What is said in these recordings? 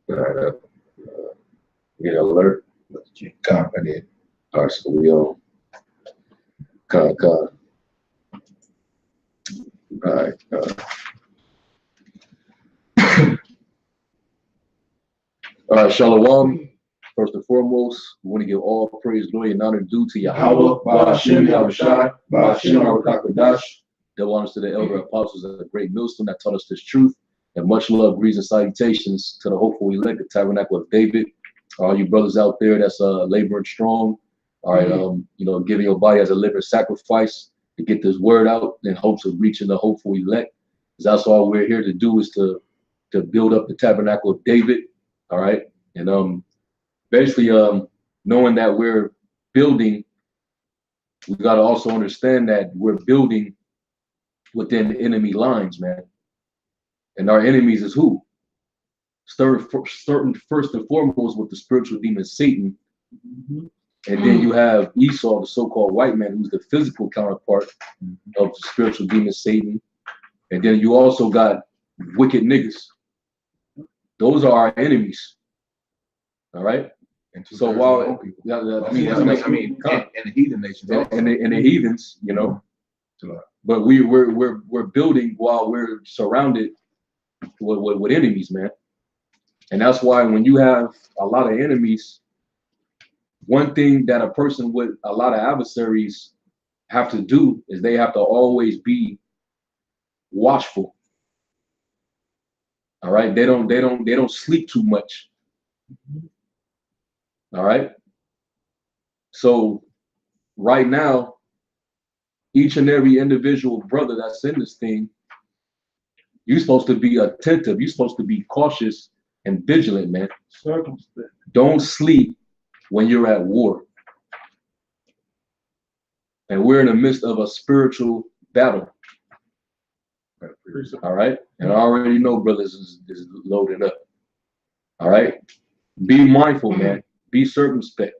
All right, get alert. Confident. All right, so we on. Con. All right. All right, Shalom. First and foremost, we want to give all praise, glory, and honor due to Yahweh, Ba'ashem, Yahushai, Ba'ashem, Arakakadash. Double honors to the elder apostles of the great millstone that taught us this truth. And much love, greetings, and salutations to the hopeful elect, the tabernacle of David. All you brothers out there that's laboring strong. All right, giving your body as a living sacrifice to get this word out in hopes of reaching the hopeful elect. Because that's all we're here to do is to build up the tabernacle of David. All right. And basically knowing that we're building, we got to also understand that we're building within enemy lines, man. And our enemies is who? Starting first and foremost with the spiritual demon Satan. Mm-hmm. And then you have Esau, the so-called white man, who's the physical counterpart of the spiritual demon Satan. And then you also got wicked niggas. Those are our enemies. All right. And so while in the heathen nations, and the heathens, but we're building while we're surrounded with enemies, man. And that's why when you have a lot of enemies, one thing that a person with a lot of adversaries have to do is they have to always be watchful. All right, they don't sleep too much. All right. So right now, each and every individual brother that's in this thing, you're supposed to be attentive. You're supposed to be cautious and vigilant, man. Circumspect. Don't sleep when you're at war. And we're in the midst of a spiritual battle. All right. And I already know brothers is loaded up. All right. Be mindful, man. Be circumspect.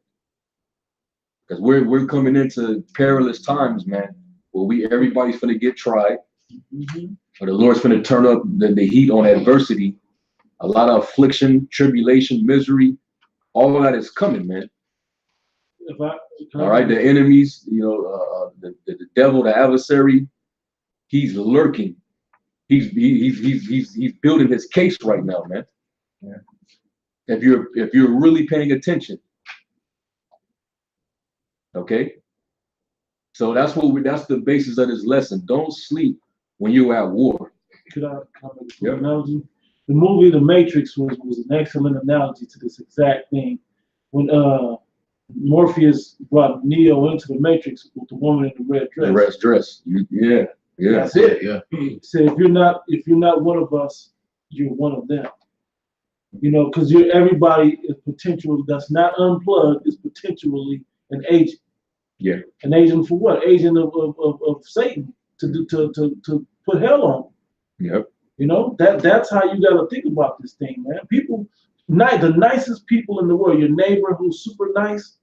Because we're coming into perilous times, man, where everybody's gonna get tried. Mm-hmm. Or the Lord's gonna turn up the heat on adversity. A lot of affliction, tribulation, misery, all of that is coming, man. All right, the enemies, the devil, the adversary, he's lurking. He's building his case right now, man. Yeah. If you're really paying attention, okay. So that's the basis of this lesson. Don't sleep when you're at war. Could I comment on an analogy? The movie The Matrix was an excellent analogy to this exact thing. When Morpheus brought Neo into the Matrix with the woman in the red dress. The red dress. Yeah. That's it. Yeah. He said, if you're not one of us, you're one of them. Because everybody is potential that's not unplugged is potentially an agent. Yeah. An agent for what? Agent of Satan to put hell on. Yep. That's how you got to think about this thing, man. People, the nicest people in the world, your neighbor who's super nice,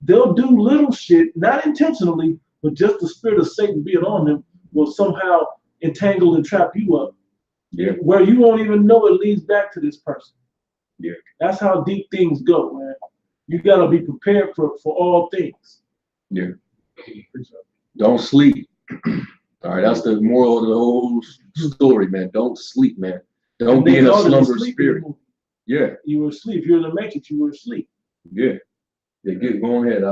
they'll do little shit, not intentionally, but just the spirit of Satan being on them will somehow entangle and trap you up. Yeah. Where you won't even know it leads back to this person. Yeah. That's how deep things go, man. You got to be prepared for all things. Yeah. Don't sleep. All right, that's the moral of the whole story, man. Don't sleep, man. Don't be in a slumber spirit. Yeah. You were asleep. You're in the matrix. You were asleep. Yeah. Go ahead.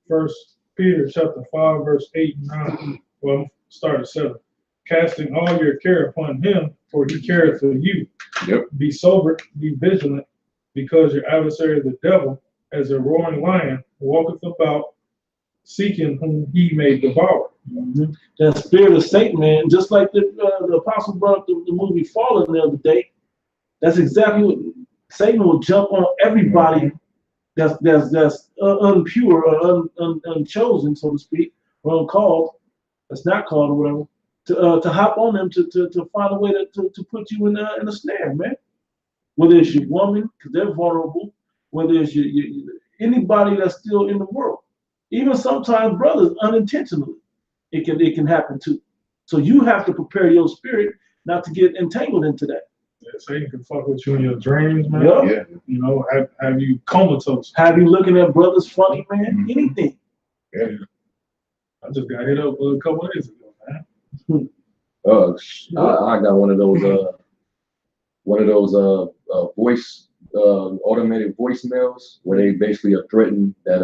First Peter chapter 5, verse 8 and 9. Well, start at 7. Casting all your care upon him, for he careth for you. Yep. Be sober, be vigilant, because your adversary the devil, as a roaring lion, walketh about, seeking whom he may devour. Mm-hmm. That spirit of Satan, man, just like the apostle brought up the movie Fallen the other day. That's exactly what Satan will jump on everybody that's unpure or unchosen, so to speak, or uncalled. That's not called or whatever. To hop on them to find a way to put you in a snare, man. Whether it's your woman, because they're vulnerable. Whether it's your anybody that's still in the world. Even sometimes brothers unintentionally, it can happen too. So you have to prepare your spirit not to get entangled into that. Yeah, Satan can fuck with you in your dreams, man. Yeah. Yeah. You know, have you comatose. Have you looking at brothers funny, man? Anything. Yeah. I just got hit up a couple days ago, man. I got one of those voice automated voicemails where they basically are threatened that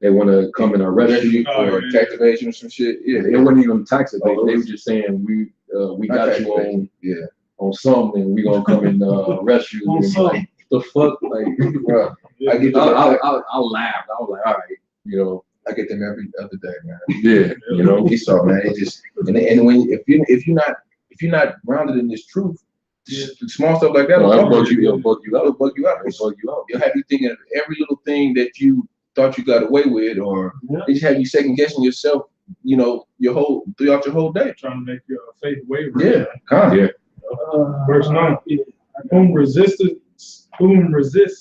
they want to come and arrest you. Or tax evasion or some shit. Yeah. It wasn't even tax evasion. They were just saying we got you on something. We gonna come and arrest you. On And like, the fuck, like, bro. I get them. I laughed. I was like, all right, you know. I get them every other day, man. Yeah, you know. It's all, man. It just and when if you're not grounded in this truth, small stuff like that It'll bug you out. It'll bug you out. It'll have you thinking of every little thing that you thought you got away with, or it just have you second guessing yourself. You know, throughout your whole day, Trying to make your faith waver. Yeah, kind of. Verse 9. Whom resist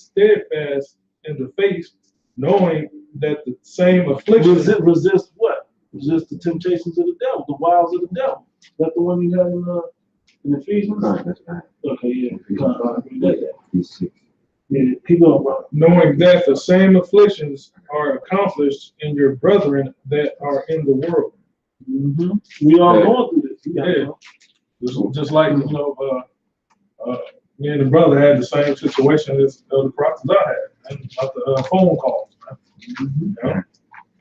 steadfast in the faith, knowing that the same affliction. Resist what? Resist the temptations of the devil, the wiles of the devil. Is that the one you had in Ephesians? Okay, yeah. Yeah, keep going, bro. Knowing that the same afflictions are accomplished in your brethren that are in the world. We all going through this. Yeah. Just like, you know, me and the brother had the same situation as the prophets I had, man, about the phone calls, man. You know?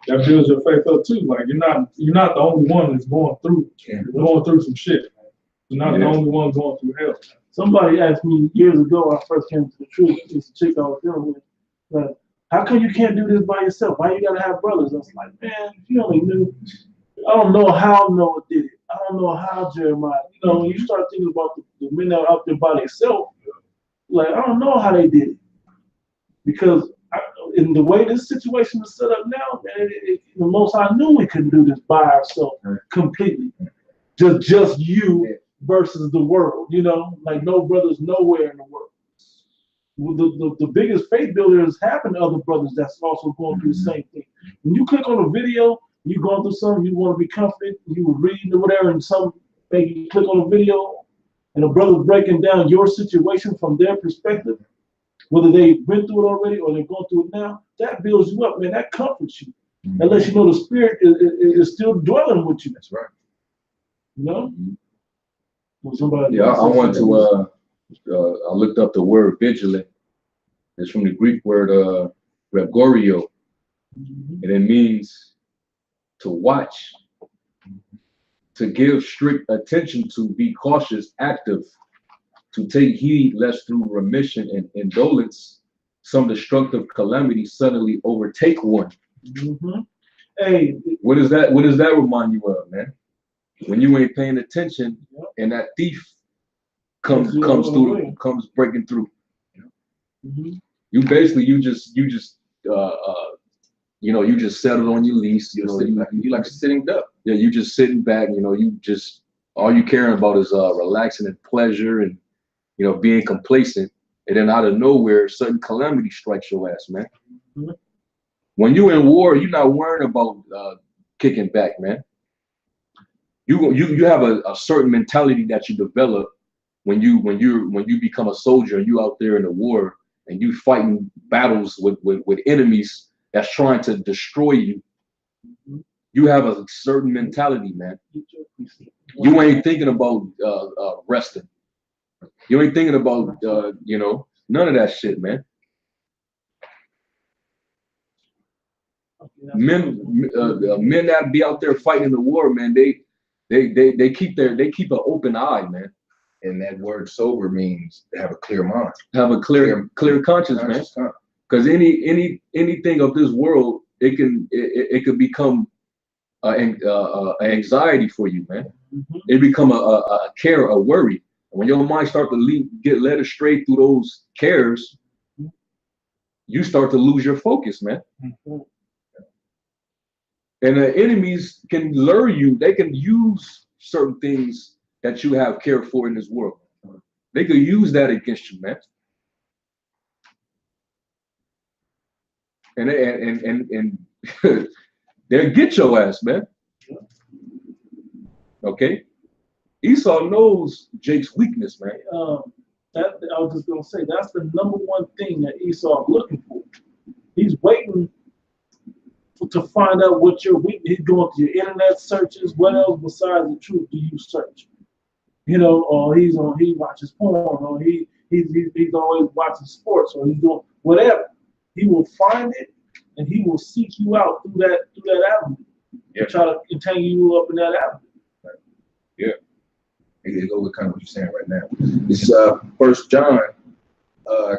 That builds your faith up too. Like you're not the only one that's going through some shit, man. You're not the only one going through hell, man. Somebody asked me years ago when I first came to the truth, it's a chick I was dealing with, like, how come you can't do this by yourself? Why you gotta have brothers? I was like, man, if you only knew. I don't know how Noah did it. I don't know how Jeremiah. You know, when you start thinking about the men that are out there by themselves, like, I don't know how they did it. Because in the way this situation is set up now, man, the Most High knew we couldn't do this by ourselves completely. Just you versus the world, you know, like no brothers nowhere in the world. The biggest faith builders happen to other brothers that's also going through the same thing. When you click on a video, you going through something, you want to be comforted, you were reading or whatever, and maybe you click on a video, and a brother's breaking down your situation from their perspective, whether they've been through it already or they're going through it now, that builds you up, man. That comforts you. That lets you know the Spirit is still dwelling with you. That's right. You know? I want to. I looked up the word vigilant. It's from the Greek word regorio, and it means to watch, to give strict attention to, be cautious, active, to take heed lest through remission and indolence some destructive calamity suddenly overtake one. Hey, what does that remind you of, man? When you ain't paying attention and that thief comes breaking through. You basically you just settled on your lease. You like a sitting duck. Yeah, you just sitting back. You know, you just all you caring about is relaxing and pleasure and being complacent. And then out of nowhere, sudden calamity strikes your ass, man. When you in war, you're not worrying about kicking back, man. You have a certain mentality that you develop when you become a soldier and you out there in the war and you fighting battles with enemies that's trying to destroy you. You have a certain mentality, man. You ain't thinking about resting. You ain't thinking about none of that shit, man. Men that be out there fighting the war, man, they keep an open eye, man. And that word sober means to have a clear mind. Have a clear conscience, man. Because anything of this world, it can become an anxiety for you, man. It become a care, a worry. When your mind start to get led astray through those cares, you start to lose your focus, man. And the enemies can lure you. They can use certain things that you have cared for in this world. They could use that against you, man. And they'll get your ass, man. Okay? Esau knows Jake's weakness, man. That I was just gonna say that's the number one thing that Esau is looking for. He's waiting to find out what your weakness. He's going to your internet searches. What else besides the truth do you search? You know, or he watches porn, or he's always watching sports, or he's doing whatever. He will find it, and he will seek you out through that avenue. Yeah. Try to entangle you up in that avenue. Right. Yeah. It goes with kind of what you're saying right now. This is 1 John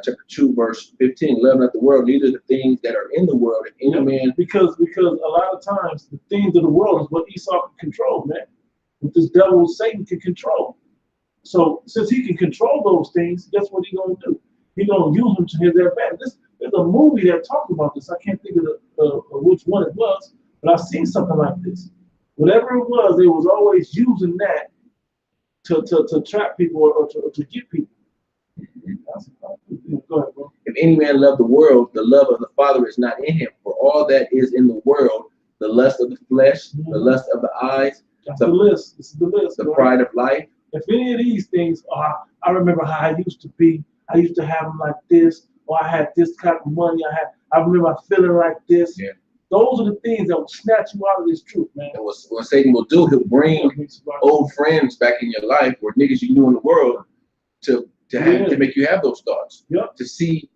chapter 2, verse 15. Love not the world, neither the things that are in the world. If any man, because a lot of times the things of the world is what Esau can control, man. What this devil Satan can control. So since he can control those things, guess what he's gonna do? He's gonna use them to his advantage. There's a movie that talked about this. I can't think of which one it was, but I've seen something like this. Whatever it was, they was always using that to trap people or to get people. Go ahead, bro. if any man love the world, the love of the Father is not in him. For all that is in the world, the lust of the flesh, the lust of the eyes, That's the list. This is the list. the bro. pride of life. If any of these things are, I remember how I used to be. I used to have them like this, or I had this kind of money. I remember feeling like this. Yeah. Those are the things that will snatch you out of this truth, man. And what Satan will do, he'll bring old friends back in your life or niggas you knew in the world to make you have those thoughts. Yep. To see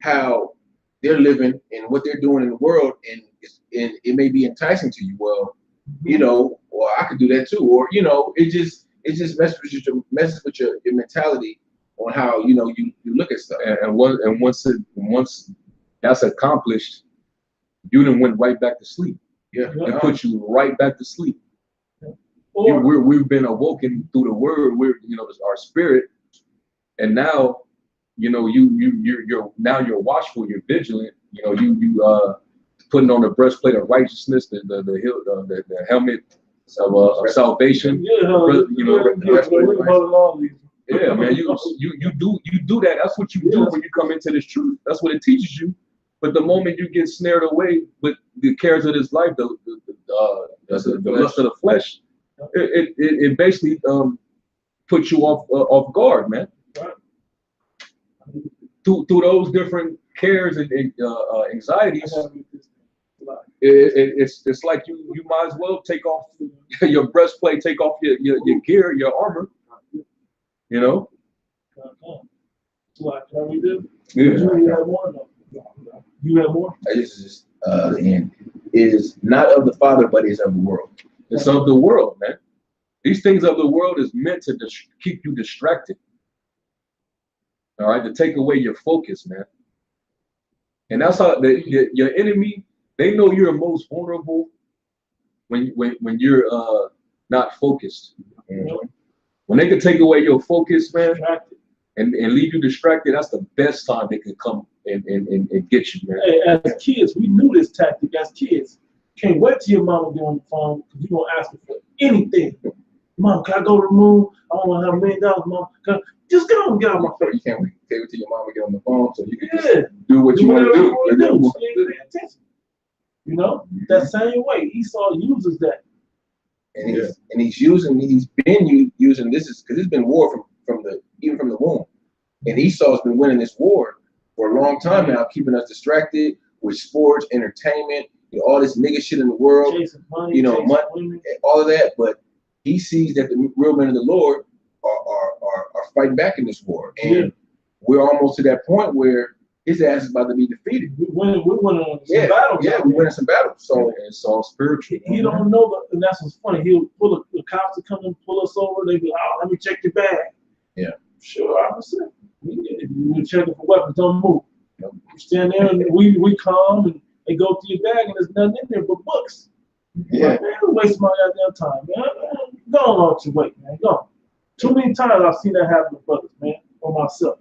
how they're living and what they're doing in the world, and it may be enticing to you. Well, you know, well, I could do that too, or you know, it just messes with your mentality on how you look at stuff. And once that's accomplished, you then went right back to sleep. Yeah, It put you right back to sleep. Or, We've been awoken through the word. Our spirit, and now, you're watchful. You're vigilant. You putting on the breastplate of righteousness, the helmet of salvation. Yeah, man. You do that. That's what you do when you come into this truth. That's what it teaches you. But the moment you get snared away with the cares of this life, the lust of the flesh, it basically puts you off guard, man. Right. Through those different cares and anxieties, it's like you might as well take off your breastplate, take off your gear, your armor. You know. What can we do? Yeah. You have more. You have more. This is just the end. Is not of the Father, but is of the world. It's of the world, man. These things of the world is meant to keep you distracted. All right, to take away your focus, man. And that's how your enemy, they know you're most vulnerable when you're not focused. Mm-hmm. When they can take away your focus, man, and leave you distracted, that's the best time they can come and get you, man. Hey, as kids, we knew this tactic as kids. Can't wait till your mama get on the phone because you're going to ask her for anything. Mom, can I go to the moon? I want to have $1 million, Mom. Just go and get out of my face. You can't wait till your mama get on the phone so you can just do what you want to do. You ain't pay attention. You know, that same way, Esau uses that. And he's been using this is because it's been war from the womb. And Esau's been winning this war for a long time now, keeping us distracted with sports, entertainment, all this nigga shit in the world, money, money, all of that. But he sees that the real men of the Lord are fighting back in this war, and we're almost to that point where his ass is about to be defeated. We're winning some battles. Yeah, we're winning some battles. So it's all spiritual. He don't know, and that's what's funny. He'll pull the cops to come and pull us over. They be, let me check your bag. Yeah, sure, officer. We're checking for weapons. Don't move. You stand there and we calm and they go through your bag and there's nothing in there but books. Yeah, like, man, waste my goddamn time, man. Go on out your way, man. Go. Too many times I've seen that happen to brothers, man, or myself.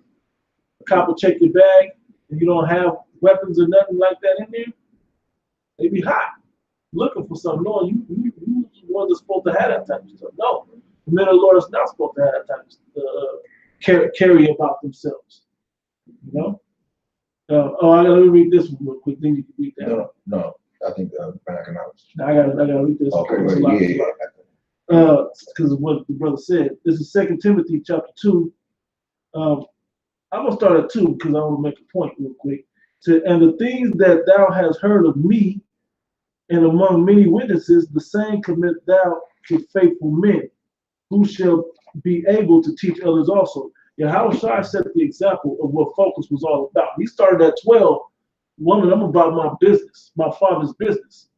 A cop will check your bag and you don't have weapons or nothing like that in there. They be hot, looking for something. No, you wasn't supposed to have that type of stuff. No, the men of the Lord is not supposed to have that type of stuff, carry about themselves. You know. I gotta read this one real quick. Then you can read that. No. I think back and out. I gotta read this. Okay, because of what the brother said. This is 2 Timothy chapter 2. I'm gonna start at 2 because I want to make a point real quick. And the things that thou hast heard of me, and among many witnesses, the same commit thou to faithful men, who shall be able to teach others also. Yahushua set the example of what focus was all about. He started at 12. One of them about my business, my father's business.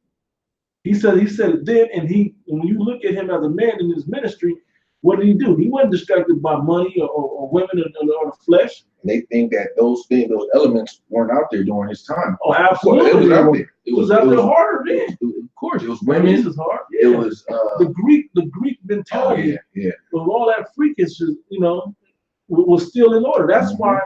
He said it then, and when you look at him as a man in his ministry, what did he do? He wasn't distracted by money or women or the flesh. And they think that those elements weren't out there during his time. Oh, absolutely. It was out there. It was out there harder then. Of course, it was women. This is hard. Yeah. It was the Greek mentality. Oh, yeah. Of all that freakish, was still in order. That's why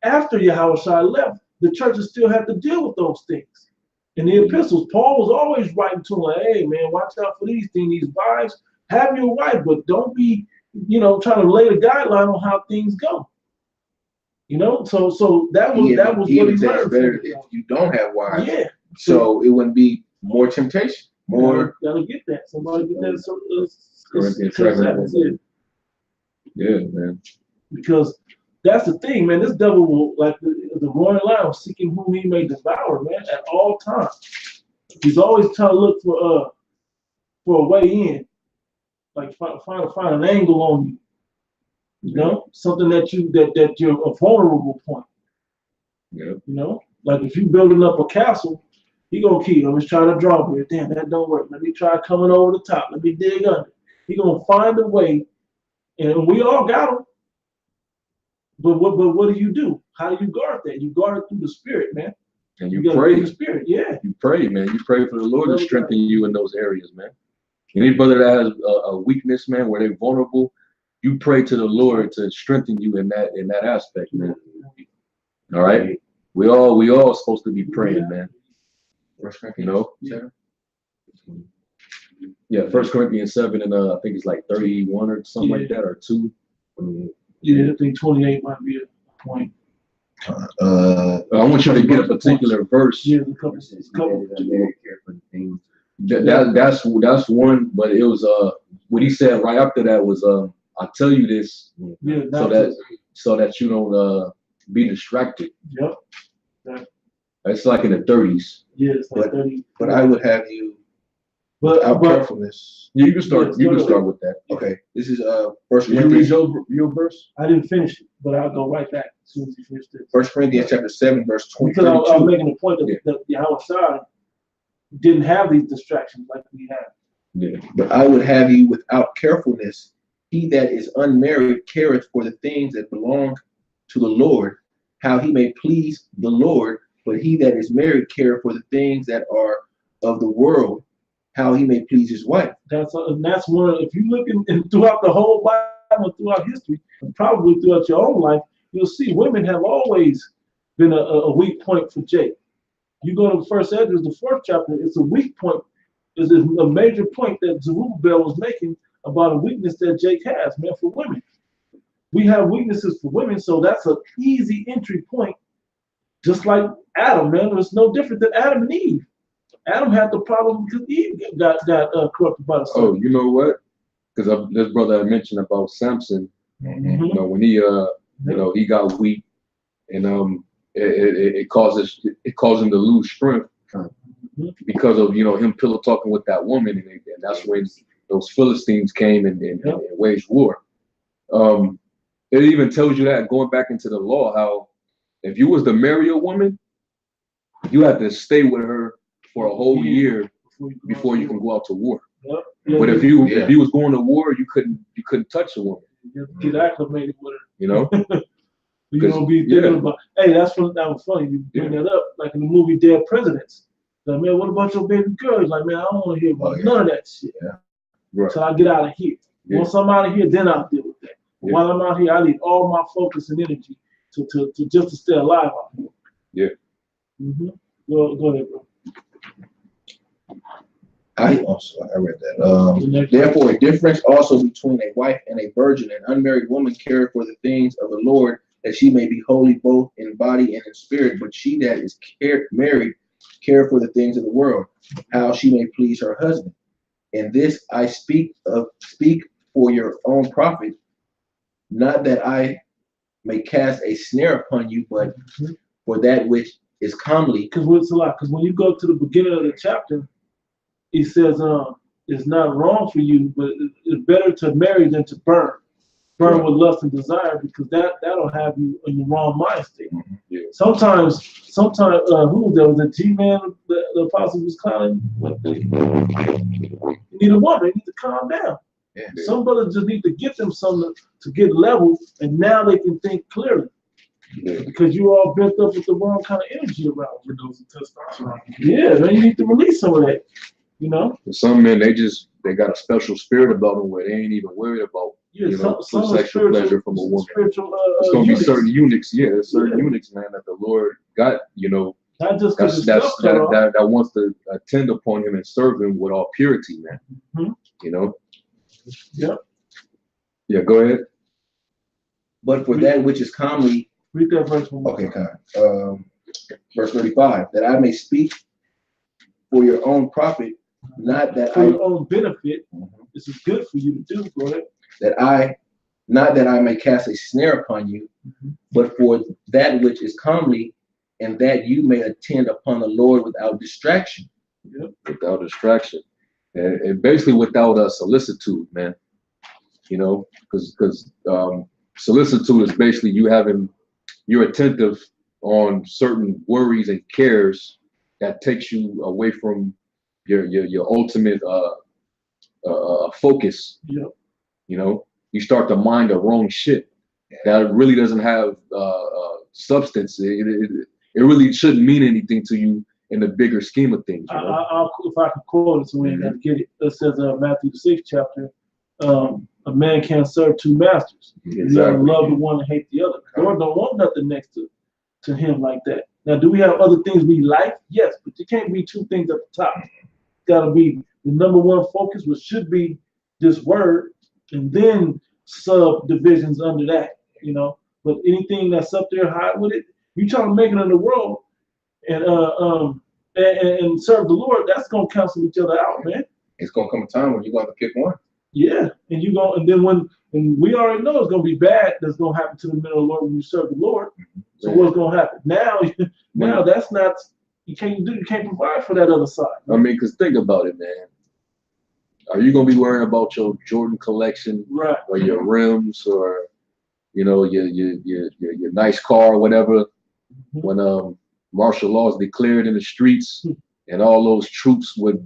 after Yahushua left, the churches still had to deal with those things. In the epistles, Paul was always writing to them like, hey man, watch out for these things, these wives. Have your wife, but don't be, trying to lay the guideline on how things go. So that was what he learned. Better if you don't have wives. Yeah. So it wouldn't be more temptation. More. Gotta get that. Somebody get that. So, Corinthians 7. Yeah, man. Because that's the thing, man. This devil will, like the roaring lion, seeking whom he may devour, man, at all times. He's always trying to look for a way in, like find an angle on you. Something that you're a vulnerable point. Yeah. Like if you're building up a castle, he gonna keep. I'm just trying to draw here. Damn, that don't work. Let me try coming over the top. Let me dig under. He gonna find a way, and we all got him. But what do? How do you guard that? You guard it through the Spirit, man. And you pray. Through the Spirit, yeah. You pray, man. You pray for the Lord to strengthen you in those areas, man. Any brother that has a weakness, man, where they're vulnerable, you pray to the Lord to strengthen you in that aspect, man. All right. We all supposed to be praying, man. Yeah, 1 Corinthians 7 and I think it's like 31 or something like that, or 2. Yeah, I think 28 might be a point. I want you to get a particular verse. Yeah, a couple. That's one, but it was what he said right after that was I'll tell you this so that you don't be distracted. Yep. It's like in the 30s. Yeah, it's like 30. But I would have you without carefulness. Yeah, you can start. You can start with that. Okay, this is First Did you read Corinthians. your verse? I didn't finish it, but I'll go right back as soon as you finish this. 1 Corinthians chapter 7, verse 20. Because I was making the point that Yahushua didn't have these distractions like we have. Yeah. But I would have you without carefulness. He that is unmarried careth for the things that belong to the Lord, how he may please the Lord. But he that is married careth for the things that are of the world, how he may please his wife. That's one. If you look throughout the whole Bible, throughout history, and probably throughout your own life, you'll see women have always been a weak point for Jake. You go to 1 Esdras, the 4th chapter, it's a weak point. It's a major point that Zerubbabel was making about a weakness that Jake has, man, for women. We have weaknesses for women, so that's an easy entry point. Just like Adam, man, it's no different than Adam and Eve. Adam had the problem because Eve got corrupted by the sin. Oh, you know what? Because this brother I mentioned about Samson, when he he got weak, and it caused him to lose strength because of him pillow talking with that woman, and that's when those Philistines came and waged war. It even tells you that going back into the law, how if you was to marry a woman, you had to stay with her for a whole year before you can go out to war. Yep. But if you was going to war, you couldn't touch a woman. Get acclimated with her. You're gonna be thinking about. Hey, that was funny. You bring that up, like in the movie Dead Presidents. Like, man, what about your baby girls? Like, man, I don't want to hear about none of that shit. Yeah. Right. So I get out of here. Once I'm out of here, then I'll deal with that. But while I'm out here, I need all my focus and energy to just to stay alive out here. Yeah. Go ahead, bro. I read that. Therefore, a difference also between a wife and a virgin. An unmarried woman careth for the things of the Lord, that she may be holy both in body and in spirit. But she that is married careth for the things of the world, how she may please her husband. And this I speak for your own profit, not that I may cast a snare upon you, but for that which is comely. Because what's a lot? Because when you go to the beginning of the chapter, he says, it's not wrong for you, but it's better to marry than to burn. Burn with lust and desire, because that'll have you in the wrong mind state. Yeah. Sometimes, who was that? Was it G-Man, the apostle was clowning? You need a woman, you need to calm down. Yeah. Some brothers just need to get them something to get level, and now they can think clearly. Yeah. Because you all built up with the wrong kind of energy around you. Overdose of testosterone. Yeah, man, you need to release some of that, you know? And some men, they got a special spirit about them where they ain't even worried about, Yeah, some sexual pleasure from a woman. Spiritual, It's gonna units. be certain eunuchs, there's certain eunuchs, man, that the Lord got, Not just because that wants to attend upon him and serve him with all purity, man. Mhm. Yep. Yeah, go ahead. But for that which is comely. Read that verse one more Okay, time. kind. Verse 35, that I may speak for your own profit, not that For your own benefit. This is good for you to do. Go ahead. Not that I may cast a snare upon you, but for that which is comely, and that you may attend upon the Lord without distraction. Yep. Without distraction. And basically without a solicitude, man. Because solicitude is basically you're attentive on certain worries and cares that takes you away from your ultimate focus. Yep. You start to mind the wrong shit that really doesn't have substance. It really shouldn't mean anything to you in the bigger scheme of things. If I can quote it, so we ain't got to get it. It says Matthew the 6th chapter, a man can't serve two masters. Exactly. You gotta love the one and hate the other. The Lord don't want nothing next to him like that. Now, do we have other things we like? Yes, but there can't be two things at the top. It's gotta be the number one focus, which should be this word, and then subdivisions under that, But anything that's up there high with it, you try to make it in the world and serve the Lord, that's gonna cancel each other out, man. It's gonna come a time when you're gonna have to pick one. Yeah, and then and we already know it's gonna be bad. That's gonna happen to the men of the Lord when you serve the Lord. So what's gonna happen now? That's not you can't provide for that other side. I mean, because think about it, man. Are you gonna be worrying about your Jordan collection, right, or your rims, or your nice car, or whatever? When martial law is declared in the streets, and all those troops with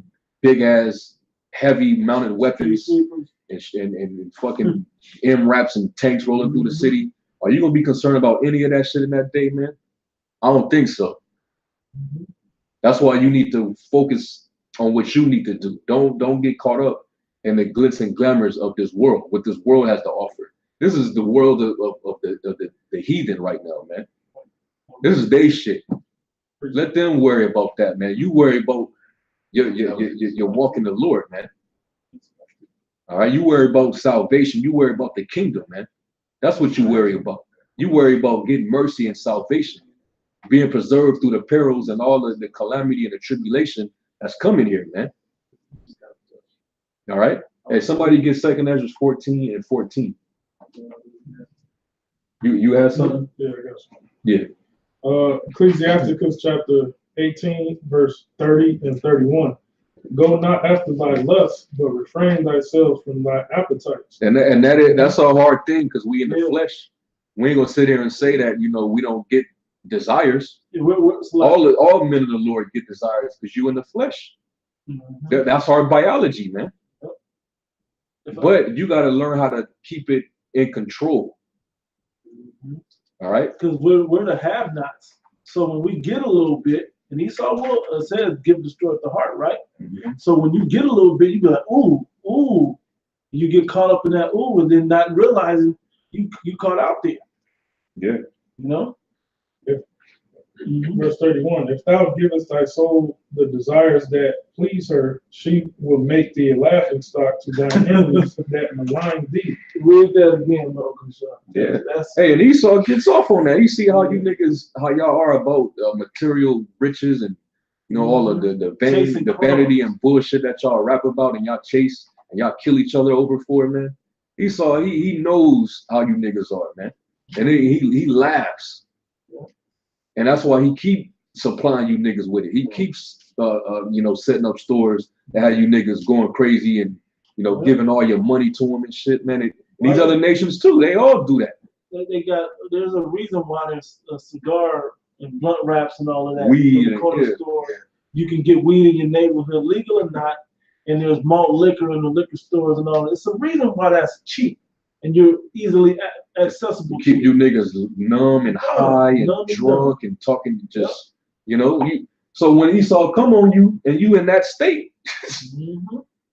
big ass, heavy mounted weapons and fucking MRAPs and tanks rolling through the city, are you gonna be concerned about any of that shit in that day, man? I don't think so. That's why you need to focus on what you need to do. Don't get caught up in the glitz and glamours of this world, what this world has to offer. This is the world of the heathen right now, man. This is their shit. Let them worry about that, man. You worry about your walk in the Lord, man. All right, you worry about salvation. You worry about the kingdom, man. That's what you worry about. You worry about getting mercy and salvation, being preserved through the perils and all of the calamity and the tribulation that's coming here, man. All right. Hey, somebody get 2 Ezra 14 and 14. You have something? Yeah, I got something. Yeah. Ecclesiasticus chapter 18, verse 30 and 31. Go not after thy lust, but refrain thyself from thy appetites. And that's a hard thing, because we in the flesh. We ain't gonna sit here and say that we don't get desires. All men of the Lord get desires, because you in the flesh. That's our biology, man. But you got to learn how to keep it in control. All right? Because we're the have-nots. So when we get a little bit, and Esau says, give destroy the heart, right? So when you get a little bit, you be like, ooh. You get caught up in that ooh, and then not realizing you caught out there. Yeah. Verse 31, if thou givest thy soul the desires that please her, she will make thee a laughing stock to thine enemies that malign thee. Read that again, bro. Yeah. Hey, and Esau gets off on that. You see how you niggas, how y'all are about material riches and, You know, all of the Chasing vanity crumbs. and bullshit that y'all rap about and y'all chase and y'all kill each other over for, man. He knows how you niggas are, man. And he laughs. And that's why he keep supplying you niggas with it. He keeps setting up stores that have you niggas going crazy and giving all your money to them and shit, man. These other nations too, they all do that. There's a reason why there's a cigar and blunt wraps and all of that. Weed in the corner and, store. You can get weed in your neighborhood, legal or not, and there's malt liquor in the liquor stores and all that. It's a reason why that's cheap and you're easily accessible. Keep you niggas numb and high and drunk and talking just, so when he saw come on you and you in that state, he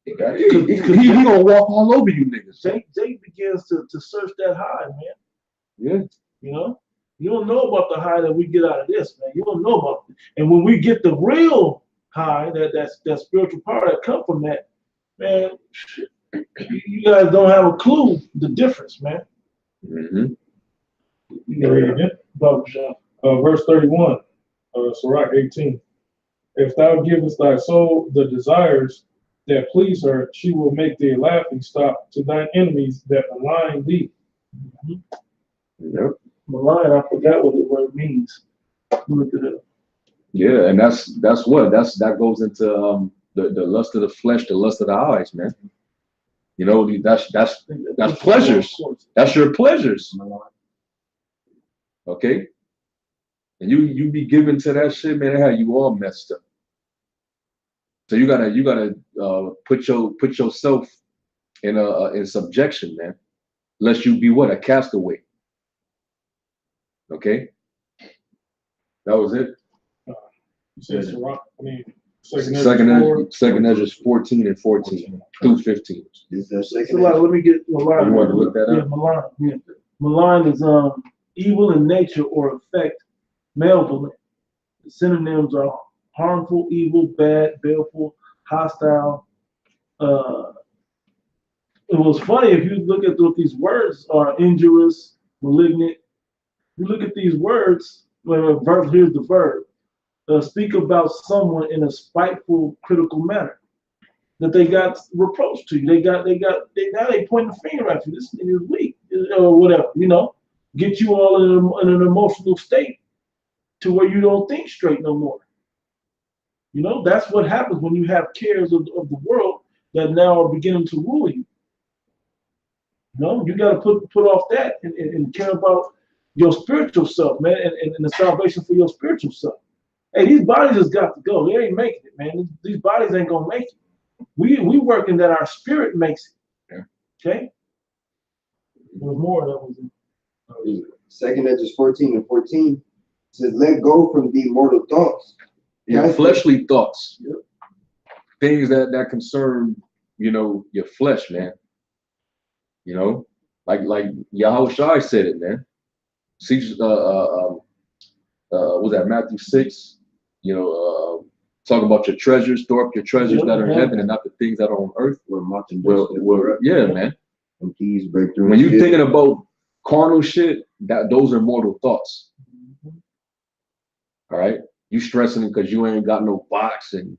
gonna walk all over you niggas. Jake begins to search that high, man. Yeah. You don't know about the high that we get out of this, man. You don't know about it. And when we get the real high, that spiritual power that come from that, man, you guys don't have a clue the difference, man. Mm-hmm. Verse 31, Sirach 18. If thou givest thy soul the desires that please her, she will make thee a laughing stock to thine enemies that malign thee. Yep. Malign, I forgot what it means. Look at it. Yeah, and that goes into the lust of the flesh, the lust of the eyes, man. That's pleasures. That's your pleasures. Okay? And you be given to that shit, man, it had you all messed up. So you gotta put yourself in subjection, man. Lest you be what? A castaway. Okay? That was it. Second Ezra 14 and 14 through 15. Let me get malign. You want to look that up? Malign. Yeah. Malign is evil in nature or effect, malevolent. The synonyms are harmful, evil, bad, baleful, hostile. It was funny if you look at what these words are: injurious, malignant. You look at these words. Here's the verb. Speak about someone in a spiteful, critical manner. That they got reproach to you. Now they point the finger at you. This nigga is weak, or whatever. Get you all in an emotional state to where you don't think straight no more. That's what happens when you have cares of the world that now are beginning to rule you. You got to put off that and care about your spiritual self, man, and the salvation for your spiritual self. Hey, these bodies just got to go. They ain't making it, man. These bodies ain't gonna make it. We working that our spirit makes it. Yeah. Okay. There's more that was in. Second Ezra 14 and 14 says, "Let go from thee mortal thoughts." Yeah, fleshly thoughts. Yep. Things that concern, your flesh, man. Like Yahweh Shai said it, man. See, was that Matthew 6? Talk about your treasures, store up your treasures that are in heaven and not the things that are on earth. Yeah, man. And keys break through. When you're thinking about carnal shit, those are mortal thoughts. All right, you stressing because you ain't got no box, and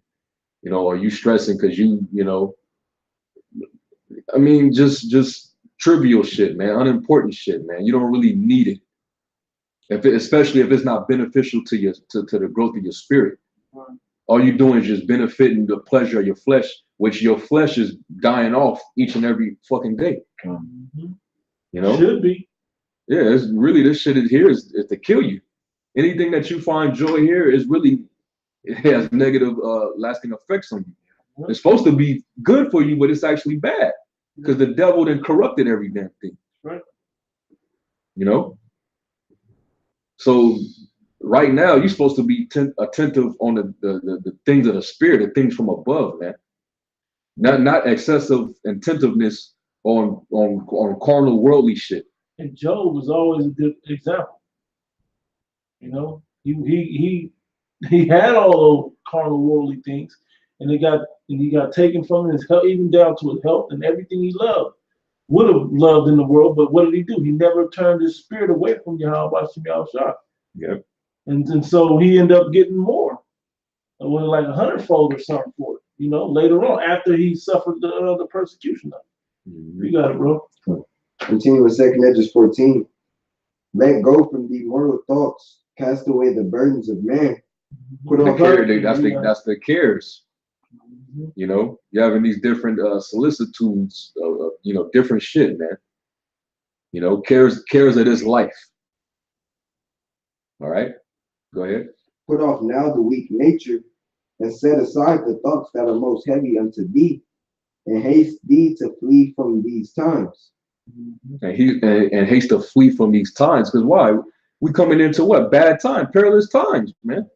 or you stressing because just trivial shit, man, unimportant shit, man. You don't really need it. Especially if it's not beneficial to the growth of your spirit. Right. All you're doing is just benefiting the pleasure of your flesh, which your flesh is dying off each and every fucking day. Should be. Yeah, it's really, this shit is to kill you. Anything that you find joy here it has negative lasting effects on you. It's supposed to be good for you, but it's actually bad because the devil then corrupted every damn thing. Right. So right now, you're supposed to be attentive on the things of the spirit, the things from above, man. Not excessive attentiveness on carnal worldly shit. And Job was always a good example. He had all those carnal worldly things, and he got taken from his health, even down to his health and everything he loved. Would have loved in the world, but what did he do? He never turned his spirit away from Yahweh Shai. Yep. And so he ended up getting more. went like 100-fold or something for it. You know, later on after he suffered the persecution of it. You got it, bro. Continue with 2 Edges 14. Let go from the mortal thoughts. Cast away the burdens of man. Put The on care, that's the cares. You know, you're having these different solicitudes, you know, different shit, man. You know, cares of this life. All right, go ahead. Put off now the weak nature, and set aside the thoughts that are most heavy unto thee, and haste thee to flee from these times. And haste to flee from these times, because why? We coming into what? Bad time, perilous times, man.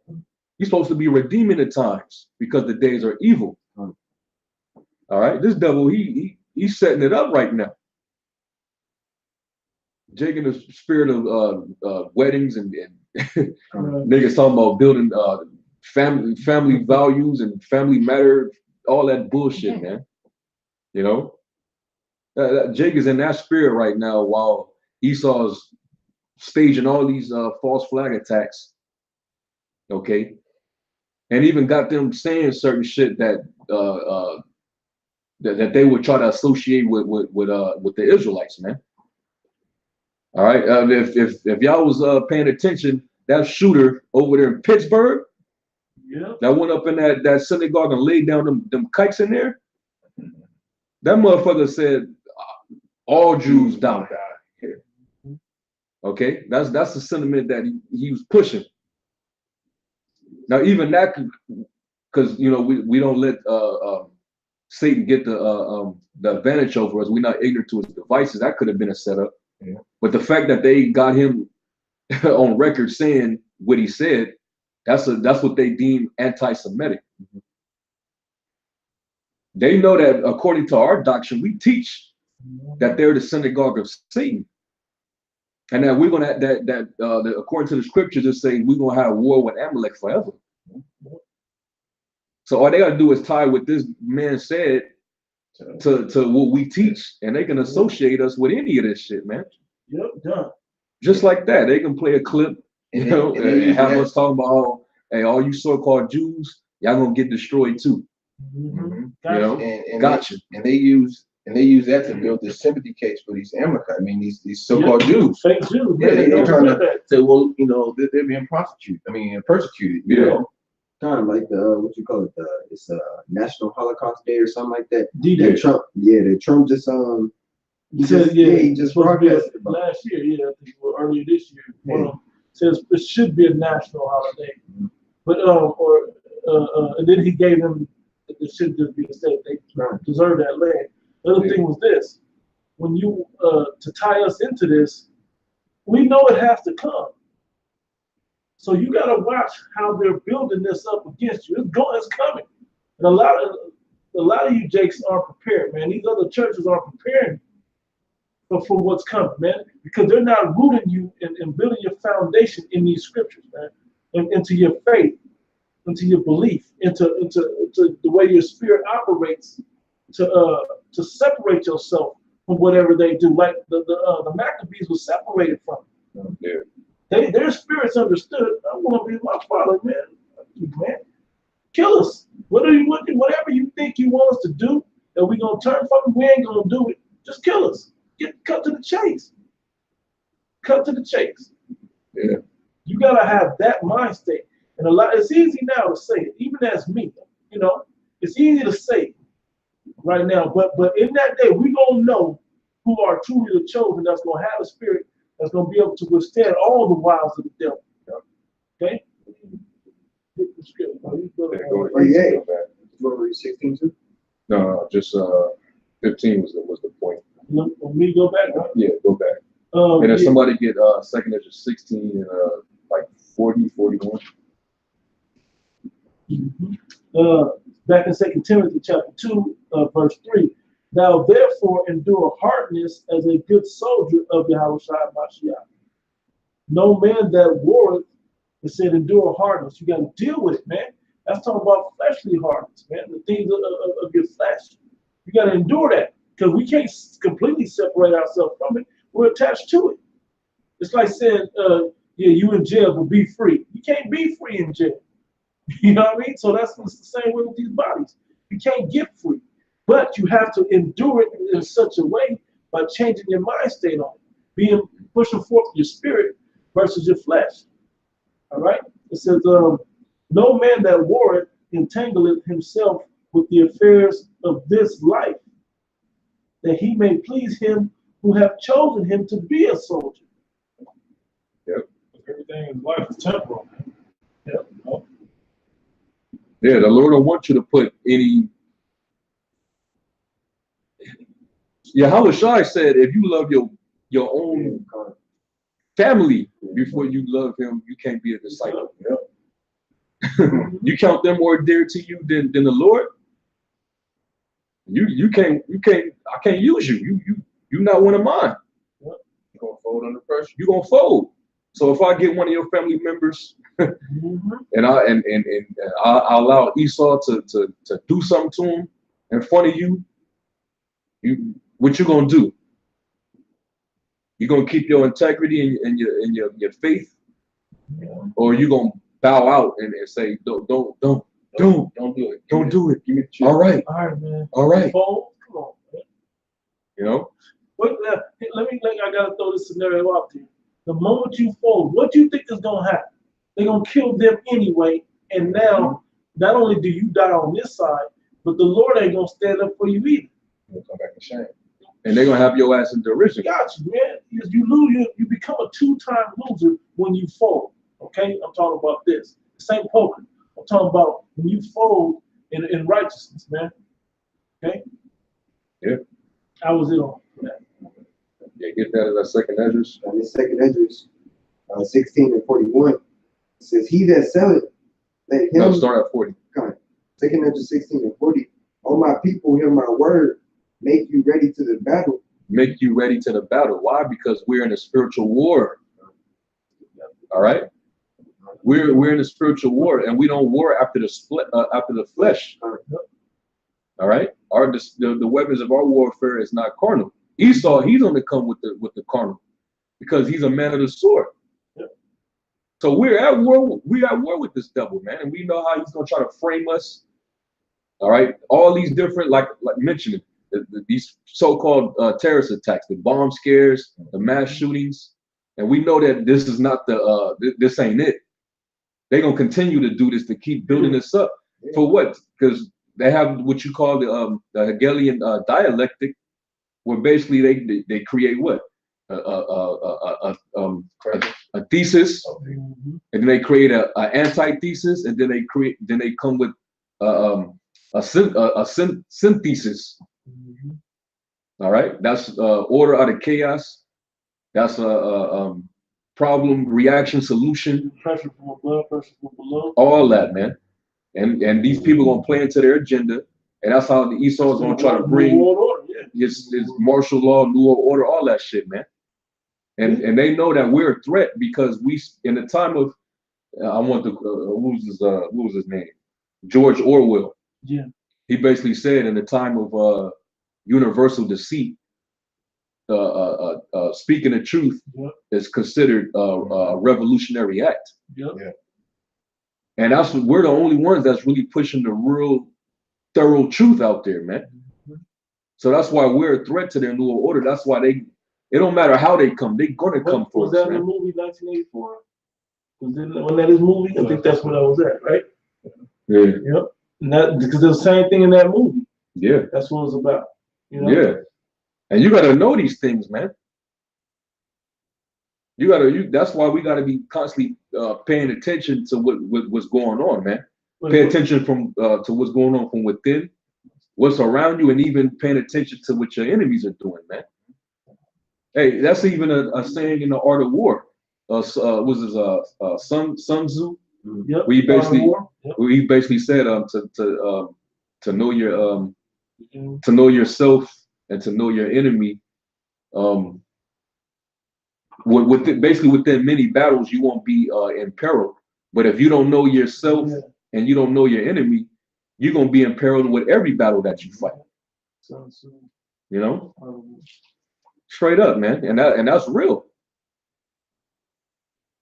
You're supposed to be redeeming the times because the days are evil. All right, this devil, he's setting it up right now. Jaking the spirit of weddings and niggas talking about building family values and family matter, all that bullshit, man. You know, Jake is in that spirit right now while Esau's staging all these false flag attacks. Okay, and even got them saying certain shit that that they would try to associate with the Israelites, man. All right, if y'all was paying attention, that shooter over there in Pittsburgh, that went up in that synagogue and laid down them kites in there, that motherfucker said all Jews die. Okay, that's the sentiment that he was pushing. Now even that, because you know we don't let Satan get the advantage over us. We're not ignorant to his devices. That could have been a setup. Yeah. But the fact that they got him on record saying what he said, that's what they deem anti-Semitic. Mm-hmm. They know that according to our doctrine, we teach that they're the synagogue of Satan, and that we're gonna that according to the scriptures, it's saying we're gonna have war with Amalek forever. Mm-hmm. So all they gotta do is tie what this man said to what we teach, and they can associate us with any of this shit, man. Yep, done. Just like that, they can play a clip, you know, and have us talking about, oh, hey, all you so-called Jews, y'all gonna get destroyed too. Mm-hmm. You know, and gotcha. They use that to build this sympathy case for these Amalekites. I mean, these so-called Jews, fake Jews. Yeah, they're trying to say, well, you know, they're being prosecuted. I mean, persecuted. You know. Kind of like the what you call it, it's National Holocaust Day or something like that. D-Day. Trump just he just broadcasted about last year, I think earlier this year. Yeah. Says it should be a national holiday, but and then he gave them it should just be a state. They deserve that land. The other thing was this: when you to tie us into this, we know it has to come. So you got to watch how they're building this up against you. It's coming, and a lot of you Jakes aren't prepared, man. These other churches aren't preparing for what's coming, man, because they're not rooting you and building your foundation in these scriptures, man, and into your faith, into your belief, into the way your spirit operates to separate yourself from whatever they do. Like the Maccabees were separated from them. Yeah. Their spirits understood. I want to be my father, man. Kill us. Whatever you think you want us to do, that we're gonna turn from it, we ain't gonna do it. Just kill us. Cut to the chase. Cut to the chase. Yeah. You gotta have that mind state. And it's easy now to say it, even as me. You know, it's easy to say right now, but in that day, we gonna know who are truly the chosen. That's gonna have a spirit that's gonna be able to withstand all the wiles of the devil. Okay. What were you 16 to? No, just 15 was the point. For me to go back, right? Yeah, go back. And if somebody get 2 Edges 16 and like 40, 41. Mm-hmm. Back in 2 Timothy chapter 2, verse 3. Thou therefore endure hardness as a good soldier of Yahushua Mashiach. No man that warreth, it said endure hardness. You got to deal with it, man. That's talking about fleshly hardness, man. The things of your flesh. You got to endure that because we can't completely separate ourselves from it. We're attached to it. It's like saying, you in jail, but be free. You can't be free in jail. You know what I mean? So that's it's the same way with these bodies. You can't get free, but you have to endure it in such a way by changing your mind state on it, pushing forth your spirit versus your flesh. All right. It says, "No man that warreth entangleth himself with the affairs of this life, that he may please him who have chosen him to be a soldier." Yep. Everything in life is temporal. Yep. Yeah, the Lord don't want you to put any. Yahweh Shai said, if you love your own family before you love him, you can't be a disciple. You count them more dear to you than the Lord. You can't I can't use you. You not one of mine. You're gonna fold under pressure. You're gonna fold. So if I get one of your family members and I allow Esau to do something to him in front of you, what you gonna do? You gonna keep your integrity and your faith, or you gonna bow out and say don't do it. Don't do it. Give me the chip. All right, Man. all right. Fold? Come on, man. You know. Wait, I gotta throw this scenario out there. The moment you fold, what do you think is gonna happen? They're gonna kill them anyway, and now not only do you die on this side, but the Lord ain't gonna stand up for you either. You'll come back in shame. And they're gonna have your ass in derision. Got you, man. You lose, you become a two-time loser when you fold. Okay, I'm talking about this. Same poker. I'm talking about when you fold in righteousness, man. Okay. Yeah. How was it on that? Yeah, get that in that second Esdras. And in second Esdras 16 and 41, it says, "He that selleth, let him." No, start at 40. Second Esdras 16 and 40. "O my people, hear my word. Make you ready to the battle." Make you ready to the battle. Why? Because we're in a spiritual war. All right. We're in a spiritual war, and we don't war after the flesh. All right. The weapons of our warfare is not carnal. Esau, he's going to come with the carnal, because he's a man of the sword. So we're at war. We're at war with this devil, man, and we know how he's going to try to frame us. All right. All these different, like mentioning these so-called terrorist attacks, the bomb scares, the mass shootings, and we know that this is not this ain't it. They're gonna continue to do this to keep building this up. For what? Because they have what you call the Hegelian dialectic, where basically they create what a thesis, and then they create an antithesis, and then they come with a synthesis. All right, that's order out of chaos. That's a problem, reaction, solution. Pressure from above, pressure from below. All that, man. And these people gonna play into their agenda, and that's how the Esau is gonna try to bring his martial law, new world order, all that shit, man. And they know that we're a threat, because we, in the time of, what was his name? George Orwell. Yeah. He basically said, in the time of universal deceit, speaking the truth is considered a revolutionary act. And that's what we're the only ones that's really pushing the real thorough truth out there, man. So that's why we're a threat to their new order. That's why it don't matter how they come, they're gonna come for us. Was that in the movie 1984? When that is movie, I think that's when I was at, right? Yeah. Yep. And that, because it's the same thing in that movie. Yeah. That's what it's about. You know? Yeah. And you gotta know these things, man. That's why we gotta be constantly paying attention to what's going on, man. Pay attention to what's going on from within, what's around you, and even paying attention to what your enemies are doing, man. Hey, that's even a saying in the art of war. Was this Sun Tzu? Yep. Where he basically said to know your to know yourself and to know your enemy. Basically within many battles you won't be in peril, but if you don't know yourself and you don't know your enemy, you're gonna be in peril with every battle that you fight. You know, straight up, man, and that's real.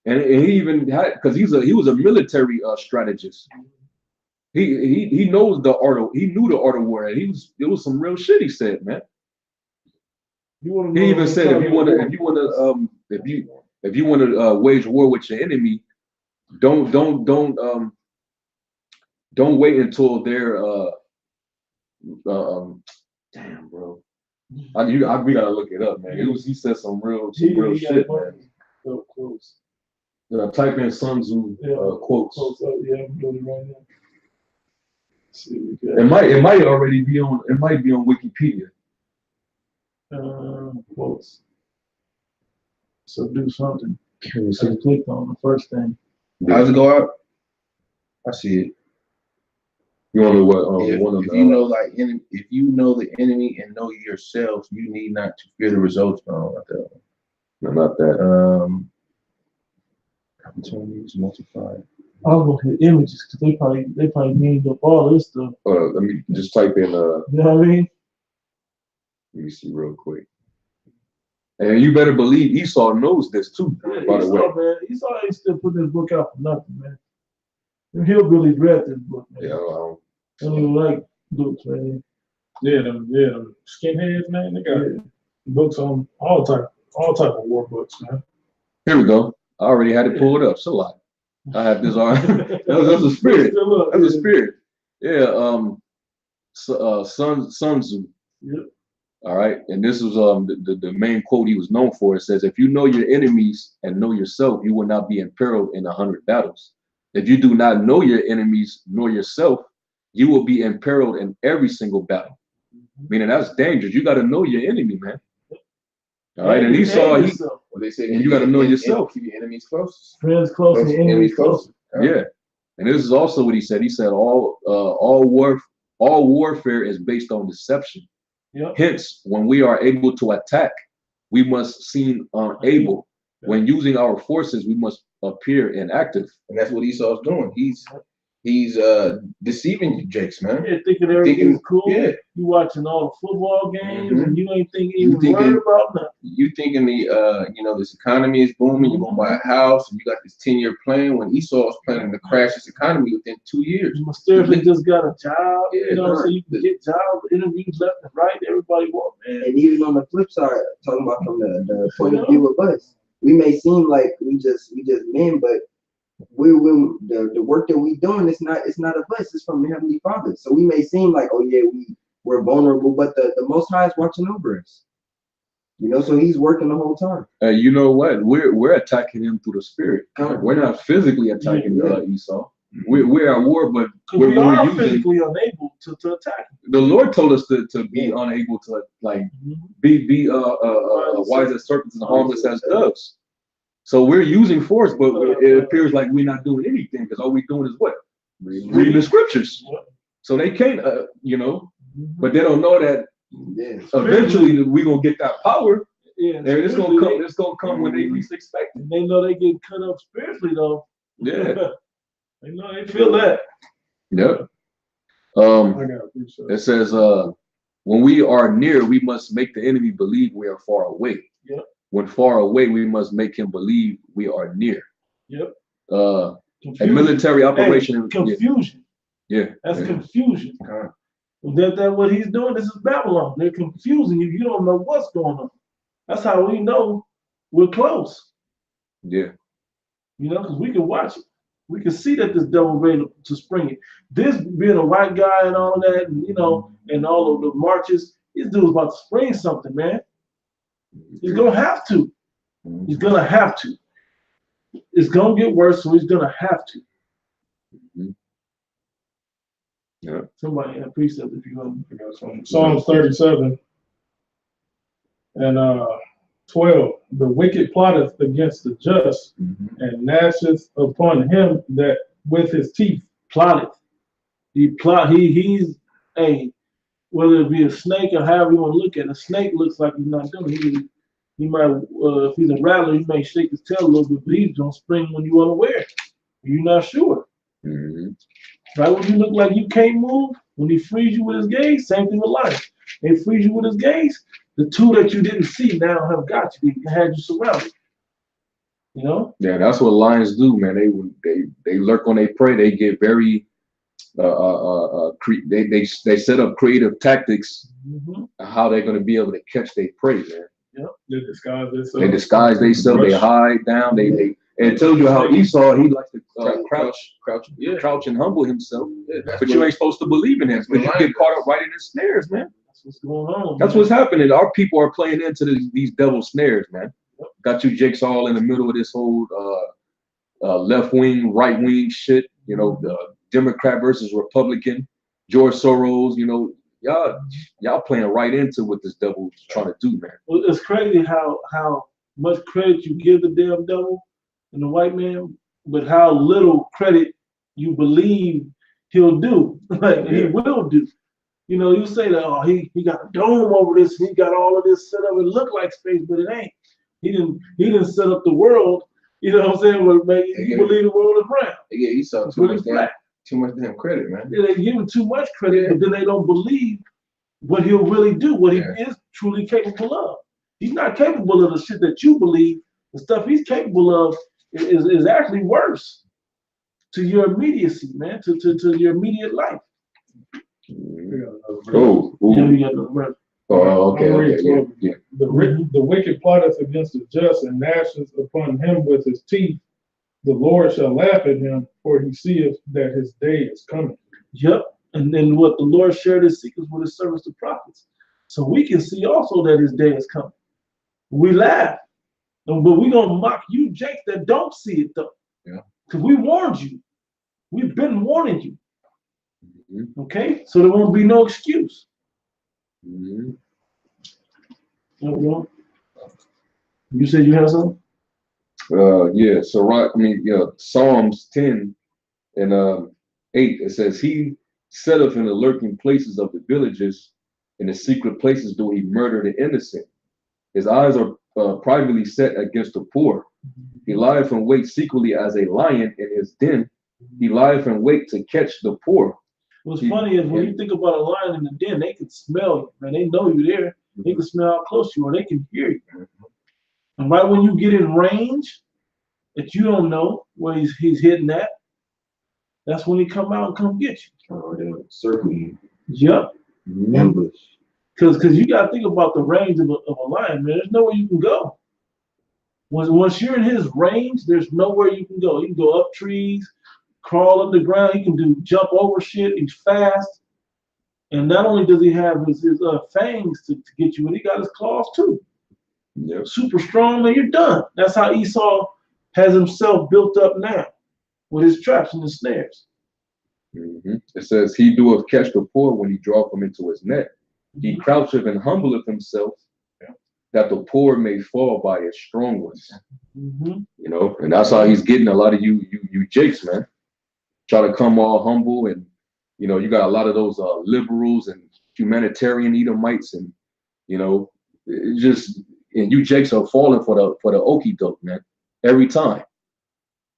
And he even had, because he was a military strategist. He knows the art of, he knew the art of war. And it was some real shit he said, man. He even said if you want to wage war with your enemy, don't wait until they're damn, bro. We gotta look it up, man. He said some real shit, man. Quotes. Type in Sun Tzu quotes. Yeah, I'm doing it right now. See, It might already be on. It might be on Wikipedia. Quotes. So do something. So click on the first thing. How's it go out? I see it. You want to know what? If you know if you know the enemy and know yourself, you need not to fear the results. No, not that. No, not that. Opportunities multiplied. I was looking at images because they probably named up all this stuff. Let me just type in. You know what I mean? Let me see real quick. And you better believe Esau knows this too. Yeah, by the way, man, Esau ain't still putting this book out for nothing, man. Them hillbillies read this book, man. Yeah, I don't even like books, man. Yeah, them skinheads, man. They got books on all type of war books, man. Here we go. I already had it pulled up. So lot. I have this on. That's a spirit. That's a spirit. Yeah. Sun Tzu. Yep. All right. And this was the main quote he was known for. It says, "If you know your enemies and know yourself, you will not be imperiled in 100 battles. If you do not know your enemies nor yourself, you will be imperiled in every single battle." Meaning that's dangerous. You got to know your enemy, man. All right. And Esau, Well, they say you got to know yourself. Keep your enemies close. Friends close and enemies close. Yeah. And this is also what he said. He said all warfare is based on deception. Yep. Hence, when we are able to attack, we must seem unable. When using our forces, we must appear inactive. And that's what Esau's doing. He's deceiving you, Jakes, man. Yeah, thinking everything's cool. Yeah. You watching all the football games and you ain't even worried about nothing. You thinking this economy is booming, you're gonna buy a house and you got this 10-year plan when Esau's planning to crash this economy within 2 years. You mysteriously just got a job, Yeah, so you can get jobs, interviews left and right, everybody want, man. And even on the flip side, talking about from the point of view of us, we may seem like we just men, but the work that we doing, it's not of us, it's from the Heavenly Father. So we may seem like, oh yeah, we're vulnerable, but the Most High is watching over us. So he's working the whole time. You know what? We're attacking him through the spirit. We're not physically attacking Esau. We're at war, but we are physically unable to attack him. The Lord told us to be unable to be wise as serpents and harmless as doves. So we're using force, but it appears like we're not doing anything because all we're doing is what? Reading the scriptures. So they can't, but they don't know that eventually we're gonna get that power. Yeah, and it's gonna come when they least expect it. And they know they get cut up spiritually though. Yeah. They know they feel that. Yep. It says when we are near, we must make the enemy believe we are far away. Yep. When far away, we must make him believe we are near. Yep. A military operation. Confusion. Yeah. That's confusion. That what he's doing. This is Babylon. They're confusing you. You don't know what's going on. That's how we know we're close. Yeah. Because we can watch it. We can see that this devil ready to spring it. This being a white guy and all that, and and all of the marches, this dude's about to spring something, man. He's gonna have to. He's gonna have to. It's gonna get worse, so he's gonna have to. Yeah. Somebody had precept if you want. Psalms 37 and 12. The wicked plotteth against the just, and gnasheth upon him that with his teeth plotteth. He's whether it be a snake or however you want to look at it. A snake looks like he's not doing it. He might, if he's a rattler, he may shake his tail a little bit, but he's gonna spring when you unaware. You're not sure. Right when you look like you can't move, when he frees you with his gaze, same thing with life. He frees you with his gaze. The two that you didn't see now have got you. He had you surrounded. You know? Yeah, that's what lions do, man. They lurk on their prey. They get very they set up creative tactics how they're going to be able to catch their prey, man. Yep. They disguise themselves. They disguise themselves. They hide down. They and it tells you how Esau he likes to crouch and humble himself. Yeah, But you ain't supposed to believe in him because you get caught up right in his snares, man. That's what's going on. That's what's happening. Our people are playing into these devil snares, man. Got you jakes all in the middle of this whole left wing, right wing shit. You know, Democrat versus Republican, George Soros. You know, y'all playing right into what this devil's trying to do, man. Well, it's crazy how much credit you give the damn devil and the white man, but how little credit you believe he'll do. Like he will do. You know, you say that, oh, he got a dome over this, he got all of this set up. It look like space, but it ain't. He didn't set up the world. You know what I'm saying? Well, man, you believe the world is round. Yeah, he saw too much damn credit, man. Yeah, they give him too much credit, but then they don't believe what he'll really do, what he is truly capable of. He's not capable of the shit that you believe. The stuff he's capable of is actually worse to your immediacy, man, to your immediate life. Oh, okay. Yeah. The wicked plotteth against the just and gnasheth upon him with his teeth. The Lord shall laugh at him, for he seeth that his day is coming. Yep. And then what the Lord shared his secrets with his servants, the prophets. So we can see also that his day is coming. We laugh. But we're going to mock you, Jake, that don't see it, though. Yeah. Because we warned you. We've been warning you. Okay? So there won't be no excuse. You said you have something? Yeah. So Psalms 10 and 8, it says, he setteth in the lurking places of the villages, in the secret places do he murder the innocent. His eyes are privately set against the poor. He lieth in wait secretly as a lion in his den. He lieth in wait to catch the poor. What's funny is when you think about a lion in the den, they can smell you, man. They know you're there. They can smell how close you are. They can hear you. And right when you get in range that you don't know where he's hitting at, that's when he come out and come get you. Or they'll circle you. Yep. Ambush. Because you got to think about the range of a lion, man. There's nowhere you can go. Once you're in his range, there's nowhere you can go. You can go up trees, crawl up the ground. He can jump over shit. He's fast. And not only does he have his fangs to get you, but he got his claws too. Yep. Super strong, man. You're done. That's how Esau has himself built up now with his traps and his snares. It says, he doeth catch the poor when he draweth them into his net. He croucheth and humbleth himself, that the poor may fall by his strong ones. You know, and that's how he's getting a lot of you jakes, man. Try to come all humble, and you know, you got a lot of those liberals and humanitarian Edomites, and you know, and you jakes are falling for the okie doke, man, every time.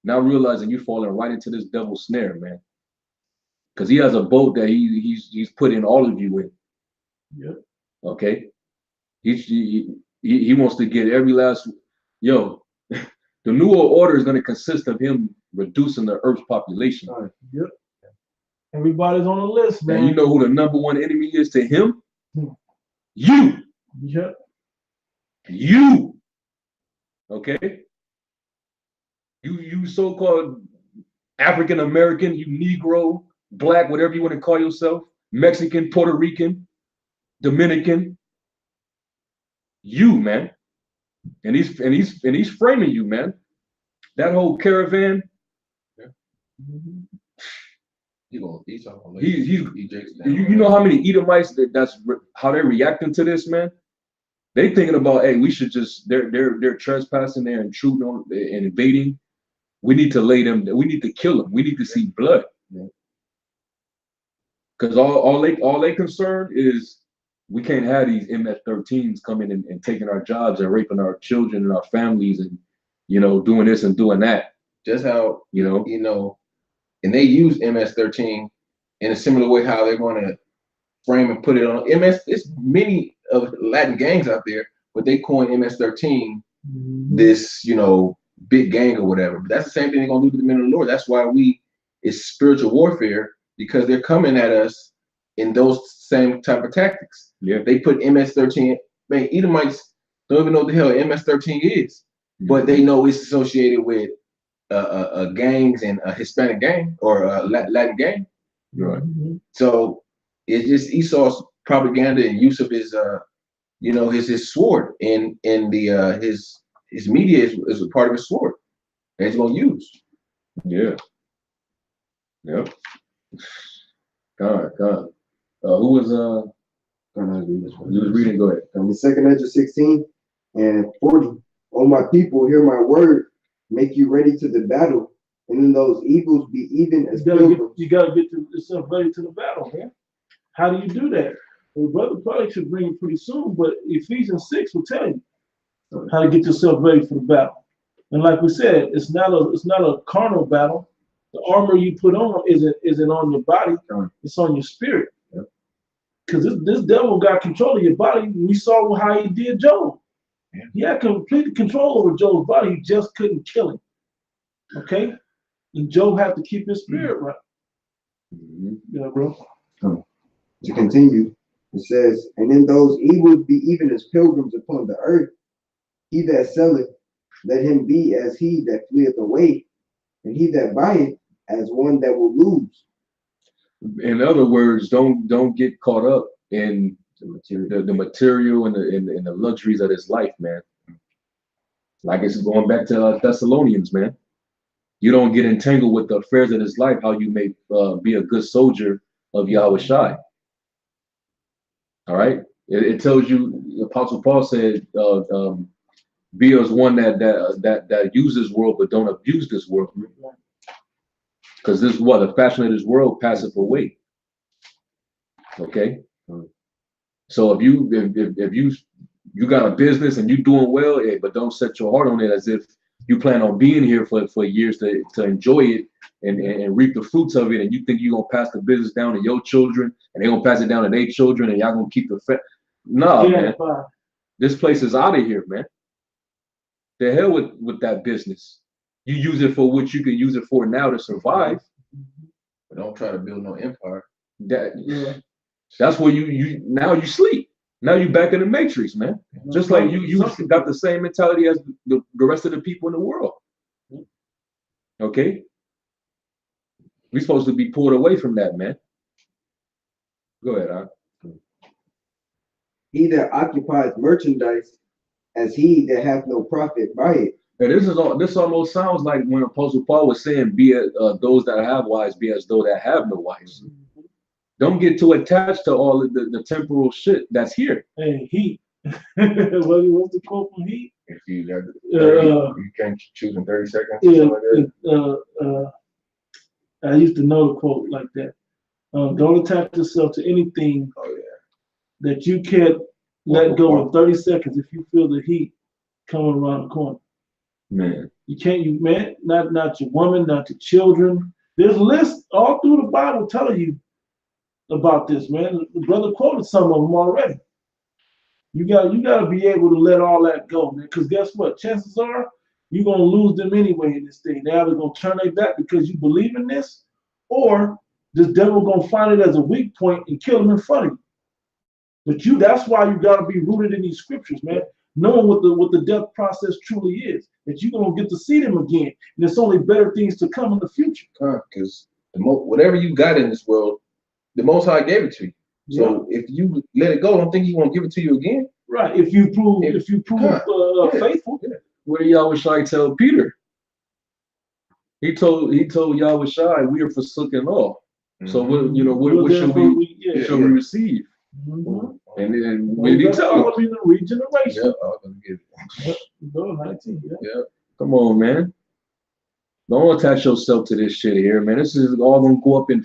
Now realizing you're falling right into this devil's snare, man, because he has a boat that he's putting all of you in. Yep. Okay. He wants to get every last. The New World Order is going to consist of him reducing the Earth's population. Yep. Everybody's on the list, man. And you know who the number one enemy is to him? You. Yep. You. Okay. You so-called African American, you Negro, Black, whatever you want to call yourself, Mexican, Puerto Rican, Dominican. You, man. And he's framing you, man. That whole caravan. You know how many Edomites that's how they're reacting to this, man. They thinking about, hey, we should just they're trespassing, they're intruding on and invading. We need to lay them. We need to kill them. We need to see blood. Because all they concerned is we can't have these MS-13s coming and taking our jobs and raping our children and our families and doing this and doing that. Just how and they use MS-13 in a similar way how they're going to frame and put it on MS. It's many of Latin gangs out there, but they coin MS-13 this big gang or whatever. But that's the same thing they're gonna do to the men of the Lord. That's why it's spiritual warfare, because they're coming at us in those same type of tactics. Yeah. They put MS-13. Man, Edomites don't even know what the hell MS-13 is, but they know it's associated with gangs and a Hispanic gang or a Latin gang. Right. So it's just Esau's propaganda and use of his his sword, and the his media is a part of his sword that he's gonna use. Yeah. Yep. God. Who was you was reading? Go ahead. The second Ezra 16 and 40. O my people, hear my word, make you ready to the battle, and in those evils be even as pilgrims. You gotta get yourself ready to the battle, man. How do you do that? Well, brother probably should bring it pretty soon, but Ephesians 6 will tell you how to get yourself ready for the battle. And like we said, it's not a carnal battle. The armor you put on isn't on your body, it's on your spirit. Because this devil got control of your body. We saw how he did Job. He had complete control over Job's body. He just couldn't kill him. Okay? And Job had to keep his spirit right. Yeah, bro. To continue, it says, and in those evils be even as pilgrims upon the earth. He that selleth, let him be as he that fleeth away, and he that buyeth as one that will lose. In other words, don't get caught up in the material and the luxuries of this life, man. Like it's going back to Thessalonians, man. You don't get entangled with the affairs of this life, how you may be a good soldier of Yahweh Shai. All right. It tells you, Apostle Paul said, be as one that uses world but don't abuse this world. Because this is what the fashion of this world passeth away. Okay. So if you got a business and you doing well, but don't set your heart on it as if you plan on being here for years to enjoy it and reap the fruits of it, and you think you're gonna pass the business down to your children and they're gonna pass it down to their children and y'all gonna keep the man. This place is out of here, man. The hell with that business. You use it for what you can use it for now to survive. But don't try to build no empire. That's where you now you sleep. Now you back in the matrix, man. Just like you got the same mentality as the rest of the people in the world. Okay? We're supposed to be pulled away from that, man. Go ahead, Al. He that occupies merchandise as he that hath no profit by it. And this almost sounds like when Apostle Paul was saying, be those that have wives, be as though that have no wives. Don't get too attached to all of the temporal shit that's here. Hey, Heat. What's the quote from Heat? If you got 30, you can't choose in 30 seconds. I used to know the quote like that. Don't attach yourself to anything that you can't let go in 30 seconds if you feel the heat coming around the corner. Man. You can't, not your woman, not your children. There's lists all through the Bible telling you about this, man. The brother quoted some of them already. You gotta be able to let all that go, man. Because guess what? Chances are you're gonna lose them anyway in this thing. They're either gonna turn their back because you believe in this, or this devil gonna find it as a weak point and kill them in front of you. But that's why you gotta be rooted in these scriptures, man. Knowing what the death process truly is, that you're gonna get to see them again, and there's only better things to come in the future. Because whatever you got in this world, the Most High gave it to you. So if you let it go, don't think He won't give it to you again. Right. If you prove faithful. Yeah. What did Yahweh Shai tell Peter? He told Yahweh Shai, we are forsaken all. So what should we receive? And then what did he tell him? Regeneration. Come on, man. Don't attach yourself to this shit here, man. This is all gonna go up in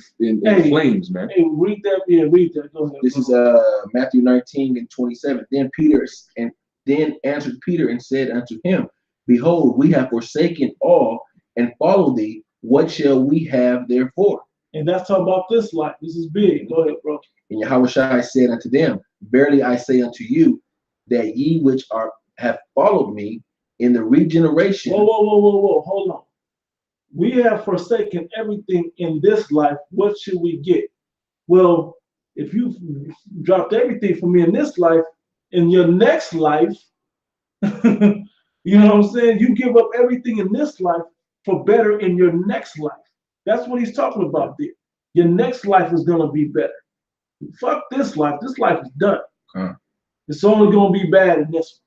flames, man. Hey, read that. Yeah, read that. Go ahead. This is Matthew 19:27. Then answered Peter and said unto him, Behold, we have forsaken all and follow thee. What shall we have therefore? And that's talking about this life. This is big. Go ahead, bro. And Yahushua said unto them, Verily I say unto you, that ye which have followed me in the regeneration. Whoa, hold on. We have forsaken everything in this life. What should we get? Well, if you've dropped everything for me in this life, in your next life, you know what I'm saying? You give up everything in this life for better in your next life. That's what he's talking about there. Your next life is going to be better. Fuck this life. This life is done. Huh. It's only going to be bad in this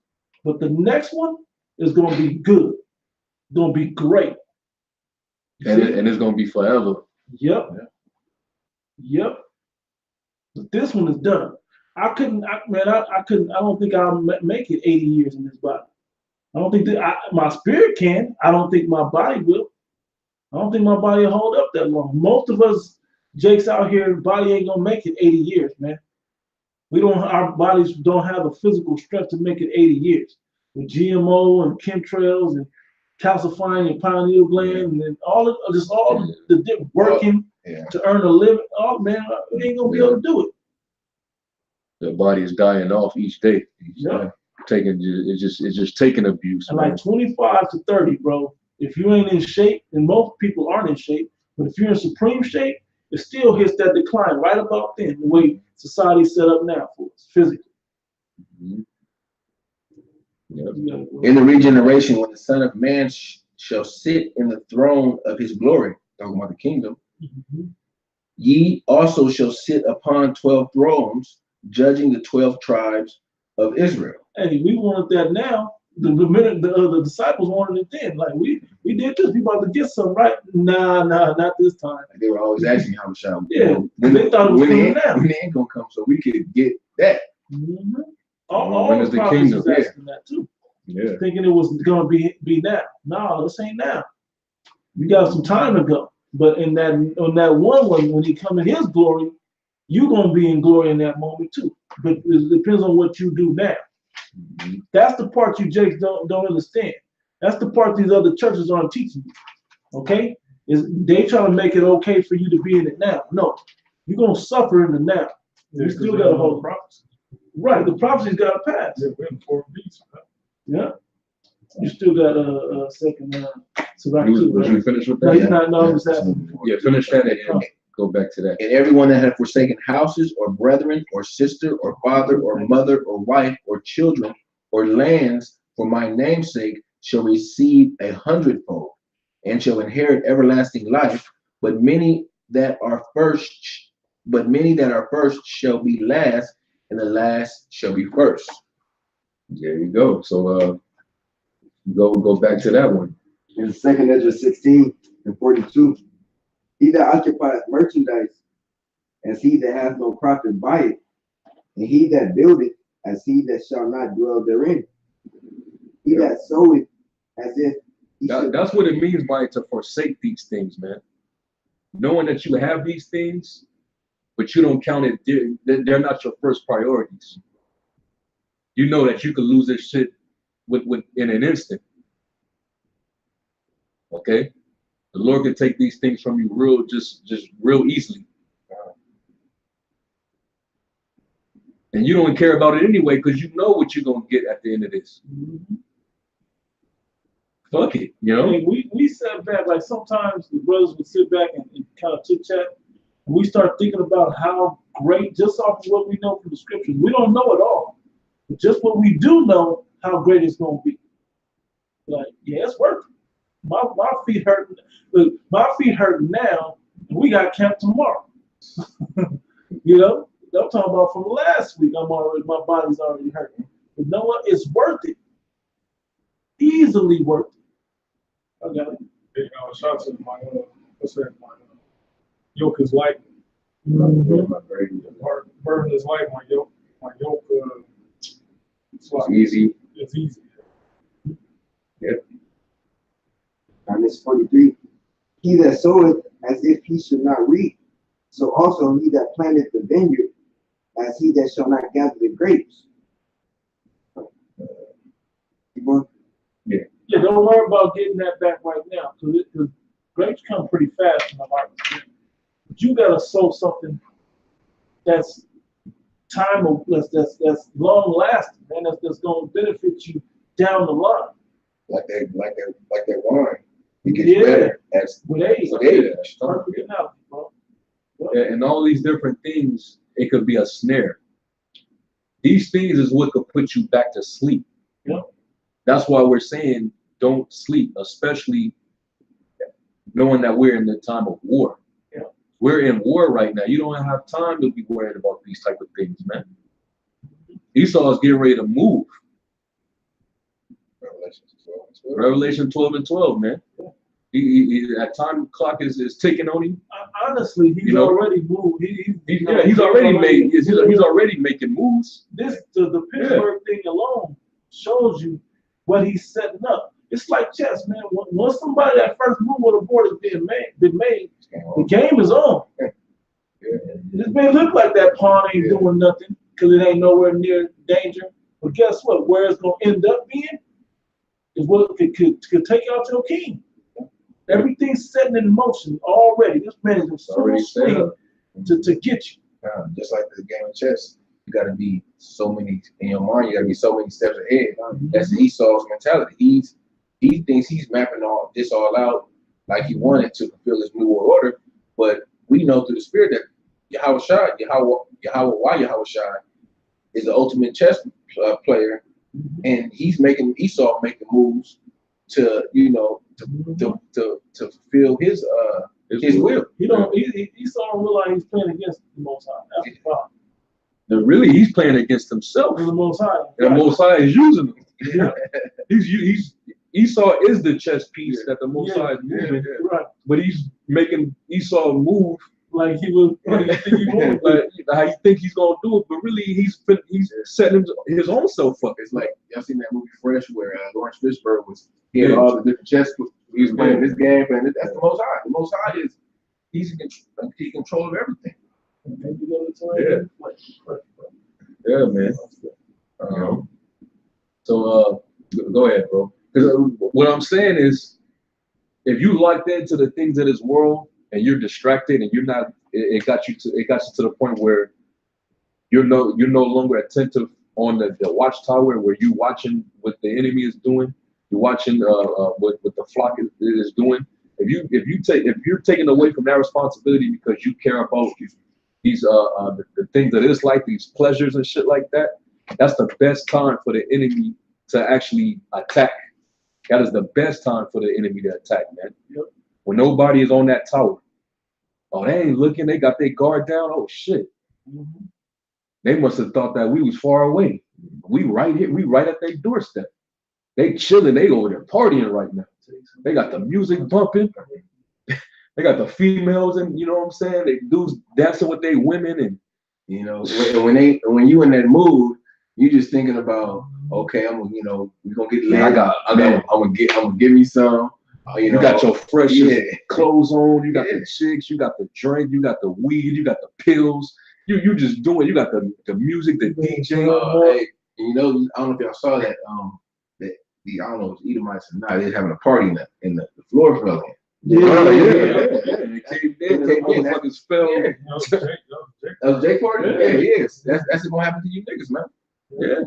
one. But the next one is going to be good. It's going to be great. And it's gonna be forever. Yep. But this one is done. I don't think I'll make it 80 years in this body. I don't think that my spirit can. I don't think my body will. I don't think my body will hold up that long. Most of us, Jake's out here, body ain't gonna make it 80 years, man. Our bodies don't have the physical strength to make it 80 years. With GMO and chemtrails and calcifying your pineal gland and all the working to earn a living. Oh man, we ain't gonna be able to do it. The body is dying off each day. Yeah. It's just taking abuse. And like 25 to 30, bro. If you ain't in shape, and most people aren't in shape, but if you're in supreme shape, it still hits that decline right about then, the way society's set up now for us, physically. Mm-hmm. Yep. In the regeneration, when the Son of Man shall sit in the throne of his glory, talking about the kingdom, ye also shall sit upon 12 thrones, judging the 12 tribes of Israel. Hey, we wanted that now. The minute the disciples wanted it then, like we did this, we about to get some, right? Nah, not this time. They were always asking how much Yeah, they thought it was coming now. When the end gonna come, so we could get that. Mm-hmm. When is the kingdom? Was asking that too. Yeah. Thinking it was gonna be now. No, this ain't now. You got some time to go. But on that one when he come in his glory, you gonna be in glory in that moment too. But it depends on what you do now. Mm-hmm. That's the part you Jakes don't understand. That's the part these other churches aren't teaching you. Okay? Is they trying to make it okay for you to be in it now. No, you're gonna suffer in the now. You still gotta hold prophecy. Right, the prophecy's gotta pass. Yeah, we're in 4 beats. Yeah. You still got a second so back Was to you finished with No, that? he's not, no, I'm just asking. Yeah, finish that and go back to that. And everyone that hath forsaken houses, or brethren, or sister, or father, or mother, or wife, or children, or lands, for my name's sake, shall receive 100-fold, and shall inherit everlasting life. But many that are first shall be last, and the last shall be first. There you go. So go back to that one. In 2 Ezra 16 and 42, he that occupieth merchandise, as he that hath no profit by it, and he that buildeth, as he that shall not dwell therein. He that soweth, as if he that's what it means by to forsake these things, man. Knowing that you have these things, but you don't count it, they're not your first priorities. You know that you could lose this shit in an instant. Okay? The Lord can take these things from you real easily. And you don't care about it anyway, because you know what you're gonna get at the end of this. Mm-hmm. Fuck it, you know? And we sat back, like sometimes the brothers would sit back and kind of chit chat, and we start thinking about how great, just off of what we know from the scriptures. We don't know it all, but just what we do know, how great it's gonna be. Like, yeah, it's worth it. My feet hurt. Look, my feet hurt now, and we got camp tomorrow. You know, I'm talking about from last week. My body's already hurting. But you know what? It's worth it. Easily worth it. I got it. Hey, shout out to my yoke is light. Mm-hmm. Burden is light. My yoke It's easy. It's easy. Yep. And it's 43. He that soweth, as if he should not reap, so also he that planteth the vineyard, as he that shall not gather the grapes. Yeah, don't worry about getting that back right now, because grapes come pretty fast in the harvest. But you gotta sow something that's that's long lasting, man. That's gonna benefit you down the line. that wine. It gets Yeah. better as With age. with age. Perfect analogy, bro. And all these different things, it could be a snare. These things is what could put you back to sleep. Yeah. That's why we're saying don't sleep, especially knowing that we're in the time of war. Yeah. We're in war right now. You don't have time to be worried about these type of things, man. Esau is getting ready to move. Revelation 12 and 12, man. That time clock is ticking on him. Honestly, he's already moved. He's already making moves. The Pittsburgh thing alone shows you what he's setting up. It's like chess, man. Once somebody that first move on the board has been made, the game is on. This may look like that pawn ain't doing nothing because it ain't nowhere near danger. But guess what? Where it's gonna end up being is what could take out your king. Everything's setting in motion already. This man is in full swing to get you. Just like the game of chess, you got to be so many in your mind. You got to be so many steps ahead. That's Esau's mentality. He thinks he's mapping all this all out like he wanted to fulfill his new world order. But we know through the spirit that Yahweh is the ultimate chess player, and he's making Esau making moves to fulfill his will. Esau don't realize he's playing against the Most High. That's the problem. Really, he's playing against himself. The Most High. And the Most High is using him. Yeah. Esau is the chess piece that the Most High is moving. Right. But he's making Esau move like he was. Like how you think he's gonna do it, but really he's setting his own self up. It's like y'all seen that movie Fresh where Lawrence Fishburne he had all the different chess. He was playing this game, playing this. That's the Most High. The Most High is he's in control of everything. Yeah, man. So go ahead, bro. Because what I'm saying is, if you locked into the things of this world and you're distracted and you're not, it got you to the point where you're no longer attentive on the watchtower where you watching what the enemy is doing. You're watching what the flock is doing. If you're taken away from that responsibility because you care about these the things that is like these pleasures and shit like that, that's the best time for the enemy to actually attack. That is the best time for the enemy to attack, man. Yep. When nobody is on that tower. Oh, they ain't looking. They got their guard down. Oh shit. Mm-hmm. They must have thought that we was far away. We right here. We right at their doorstep. They chilling. They over there partying right now. They got the music bumping. They got the females, and you know what I'm saying. They dudes dancing with their women, and when you in that mood, you just thinking about okay, we're gonna get lit. I'm gonna give me some. You got your fresh clothes on. You got the chicks. You got the drink. You got the weed. You got the pills. You just doing. You got the music, the DJ. Hey, I don't know if y'all saw that. I don't know if it's Edomites or not. They're having a party in the floor fell in. They came in. Motherfuckers fell. That was Jake party. Yeah, yes. That's gonna happen to you niggas, man. Yeah.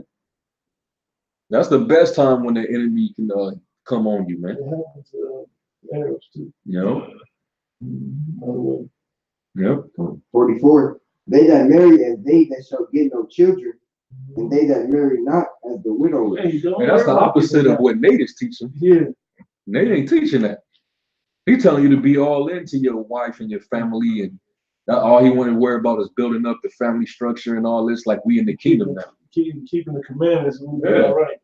That's the best time when the enemy can come on you, man. It happens to Arabs too. Yep. 44. They that marry as they that shall get no children, and they that marry not as the widow. Hey, and that's the opposite of what Nate is teaching. Yeah. Nate ain't teaching that. He's telling you to be all into your wife and your family, and all he want to worry about is building up the family structure and all this, like we in the kingdom now. Keeping the commandments and we'll be all right.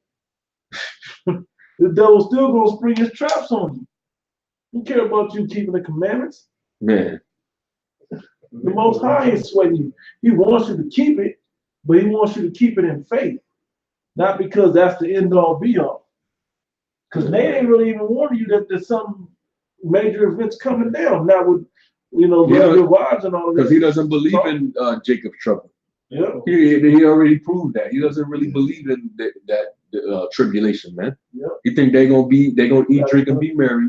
The devil's still gonna spring his traps on you. He care about you keeping the commandments. Man. The Most High ain't sweating you. He wants you to keep it, but he wants you to keep it in faith. Not because that's the end all be all. Because they ain't really even warning you that there's some major events coming down. Now with your wives and all of that. Because he doesn't believe in Jacob's trouble. Yeah. He already proved that. He doesn't really believe in that tribulation, man. Yeah. He think they're gonna eat, drink, and be merry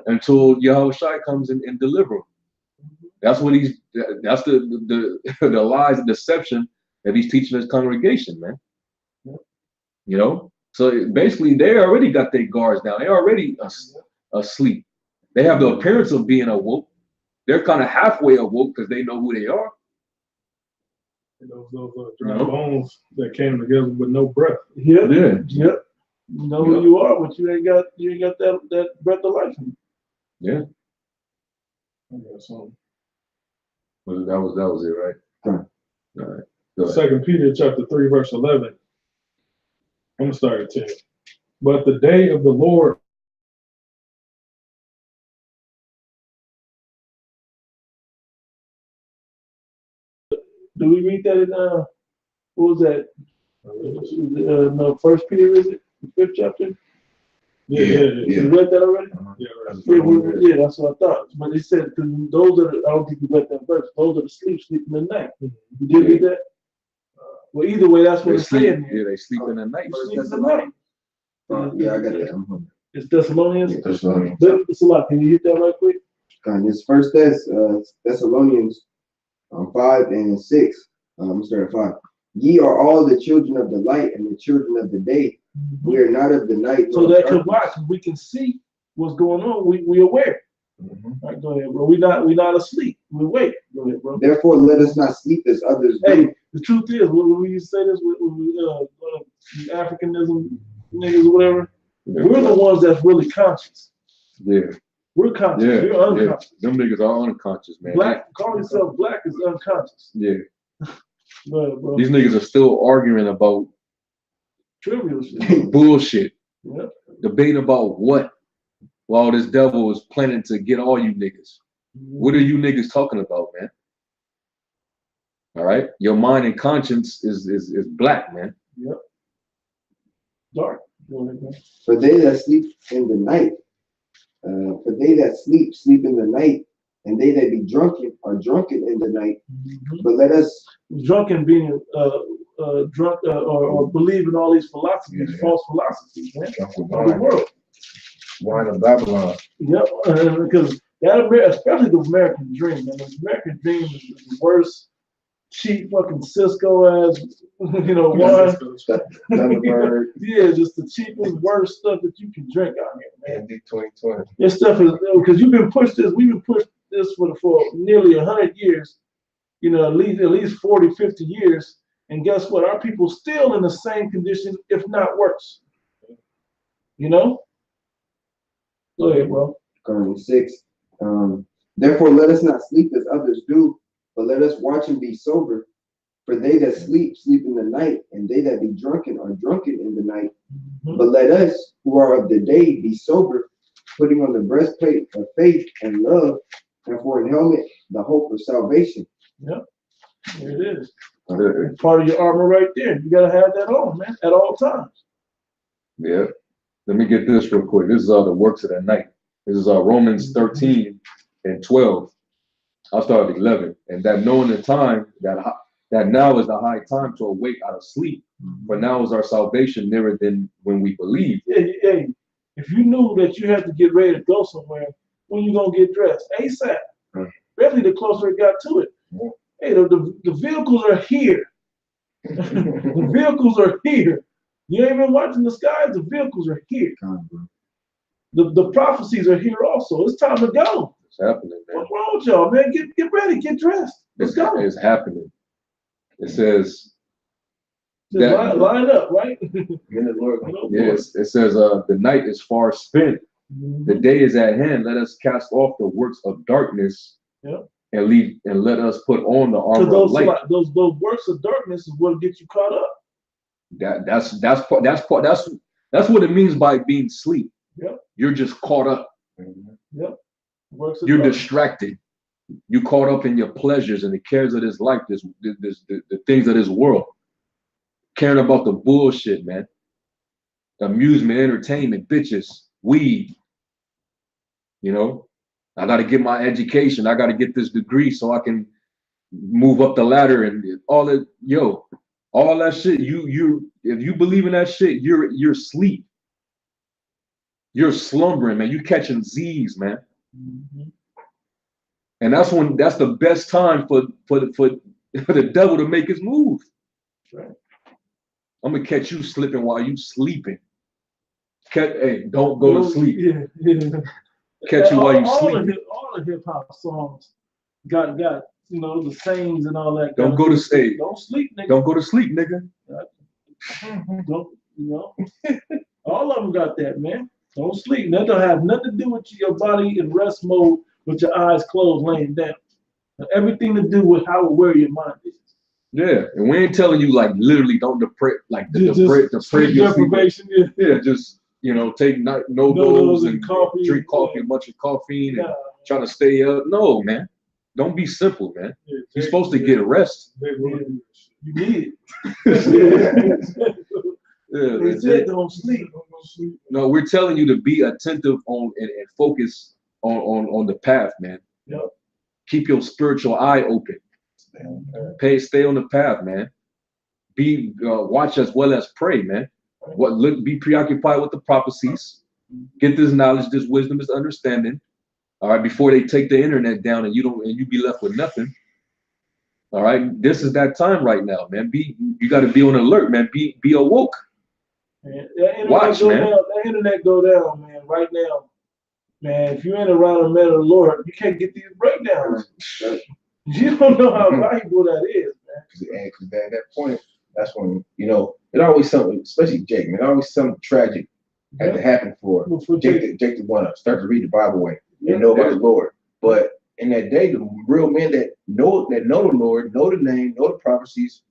until Yahushua comes and deliver them. That's what that's the lies and deception that he's teaching his congregation, man. Yeah. You know? So basically, they already got their guards down. They're already asleep. They have the appearance of being awoke. They're kind of halfway awoke because they know who they are. Those dry bones that came together with no breath. Yep. Yeah. Yep. You know who you are, but you ain't got that breath of life. Yeah. So, That was it, right? Huh. All right. Go ahead. 2 Peter chapter 3, verse 11. I'm gonna start at 10. But the day of the Lord Do we read that in what was that? No, First Peter, is it? The 5th chapter? Yeah. You read that already? Yeah, right. Yeah, that's what I thought. But it said, because those are I don't think you read that verse. Those are the sleeping in the night. You did read that? Well, either way, that's what They it's sleep. saying. Yeah, they sleep in the night. Sleep in the night. Yeah, I got that. I'm hungry. It's Thessalonians. Yeah, Thessalonians. It's a lot. Can you hit that right quick? This First Thessalonians 5 and 6. I'm gonna start at 5. Ye are all the children of the light and the children of the day. We are not of the night. So that could watch. We can see what's going on. We aware. All right, go ahead, bro. We not asleep. We wake. Go ahead, bro. Therefore, let us not sleep as others do. Hey, the truth is, when we used to say this with Africanism niggas or whatever, we're the ones that's really conscious. Yeah. We're conscious. Yeah. We're unconscious. Yeah. Them niggas are unconscious, man. Calling yourself black is unconscious. Yeah. Go ahead, bro. These niggas are still arguing about Trivial shit. bullshit. Yeah. Debating about what? While this devil is planning to get all you niggas. What are you niggas talking about, man? All right? Your mind and conscience is black, man. Yep. Dark. Go ahead, bro. For they that sleep in the night, sleep in the night, and they that be drunken are drunken in the night. But let us Drunken being drunk or believe in all these philosophies, false philosophies, man. Of the world. Wine of Babylon. Yep, because especially the American dream, and the American dream is the worst, cheap fucking Cisco ass, wine. Yeah, just the cheapest, worst stuff that you can drink out here, man. 2020. This stuff is because we've been pushed this for nearly 100 years, at least 40, 50 years, and guess what? Our people still in the same condition, if not worse. Go ahead, bro. 6. Therefore, let us not sleep as others do, but let us watch and be sober. For they that sleep in the night, and they that be drunken are drunken in the night. But let us, who are of the day, be sober, putting on the breastplate of faith and love, and for an helmet, the hope of salvation. Yep, there it is. Part of your armor right there. You gotta have that on, man, at all times. Yeah. Let me get this real quick. This is the works of the night. This is Romans 13 and 12. I'll start at 11. And that knowing the time, that now is the high time to awake out of sleep. For now is our salvation nearer than when we believe. Yeah. If you knew that you had to get ready to go somewhere, when you gonna get dressed? ASAP. Especially the closer it got to it. Hey, the vehicles are here. The vehicles are here. You ain't been watching the skies. The vehicles are here. The prophecies are here also. It's time to go. It's happening, man. What's wrong with y'all, man? Get ready. Get dressed. Let's go. It's happening. It says that, line up, right? Yes, it says the night is far spent. The day is at hand. Let us cast off the works of darkness and let us put on the armor of light. Those works of darkness is what gets you caught up. That's what it means by being asleep. Yep. You're just caught up. Yep. You're distracted. You caught up in your pleasures and the cares of this life, the things of this world. Caring about the bullshit, man. Amusement, entertainment, bitches, weed. I got to get my education. I got to get this degree so I can move up the ladder and all that. All that shit. If you believe in that shit, you're asleep. You're slumbering, man. You catching Z's, man. And that's the best time for the devil to make his move. Right. I'm gonna catch you slipping while you sleeping. Hey, don't go to sleep. Yeah. Catch you while you all sleep. All the hip hop songs got the sayings and all that. Don't go to sleep. Don't sleep, nigga. Don't go to sleep, nigga. Don't, all of them got that, man. Don't sleep. That don't have nothing to do with your body in rest mode with your eyes closed, laying down. Everything to do with where your mind is. Yeah, and we ain't telling you like literally don't deprave Sleep your sleep. deprivation. Yeah, just take no dose and coffee, drink coffee, a bunch of caffeine, and trying to stay up. No, man, don't be simple, man. You're supposed to get rest. You need it. They said don't sleep. No, we're telling you to be attentive on and focus on the path, man. Yep. Keep your spiritual eye open. Stay on the path, man. Be watch as well as pray, man. Be preoccupied with the prophecies. Get this knowledge, this wisdom, this understanding. All right, before they take the internet down and you be left with nothing. All right, this is that time right now, man. You got to be on alert, man. Be awoke. Man, watch, man. That internet go down, man. Right now, man. If you ain't around the man of the Lord, you can't get these breakdowns. You don't know how valuable that is, man. Because at that point, that's when it always something, especially Jake, man. It always something tragic had to happen for Jake to want to start to read the Bible way and know about the Lord. But in that day, the real men that know the Lord, know the name, know the prophecies,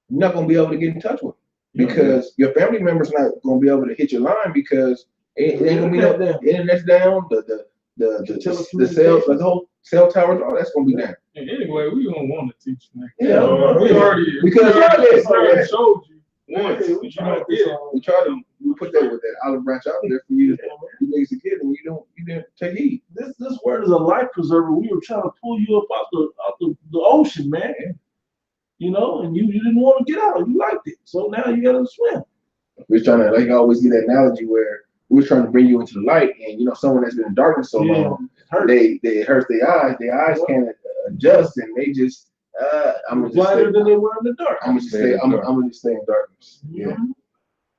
you're not gonna be able to get in touch with them because your family members not gonna be able to hit your line because it ain't gonna be the internet's down, the cells, the whole cell towers, all that's gonna be down. And anyway, we don't want to teach you. We already showed you once. We tried to put that with that olive branch out there for you niggas to get, and you didn't take heed. This word is a life preserver. We were trying to pull you up out the ocean, man. And you didn't want to get out. You liked it, so now you gotta swim. We're trying to, like I always get that analogy where we're trying to bring you into the light, and someone that's been in darkness so long, it hurts their eyes. Their eyes can't adjust, and they just I'm gonna blinder than they were in the dark. I'm gonna just stay in darkness. Yeah.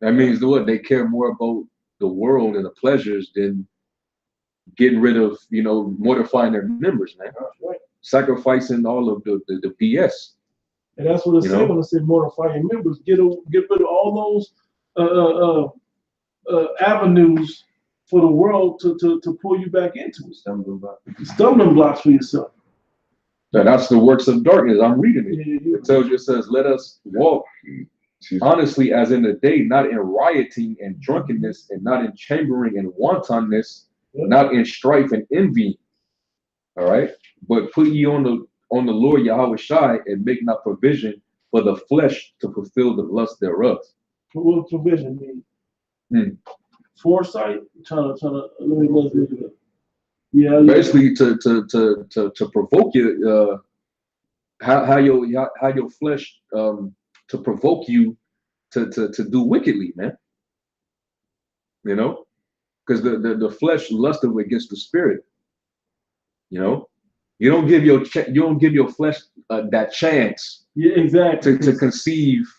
That means what they care more about the world and the pleasures than getting rid of, mortifying their members, man. Right. Sacrificing all of the BS. And that's what it said when it said mortify your members. Get rid of all those avenues for the world to pull you back into it. Stumbling blocks for yourself. So that's the works of darkness. I'm reading it. It says, let us walk honestly as in the day, not in rioting and drunkenness, and not in chambering and wantonness, not in strife and envy. All right. But put ye on the Lord Yahweh Shai, and make not provision for the flesh to fulfill the lust thereof. What provision mean? Foresight, trying to let me look at it. Yeah. Basically, to provoke you, how your flesh to provoke you to do wickedly, man. Because the flesh lusteth against the spirit. You don't give your flesh that chance. Yeah, exactly. To conceive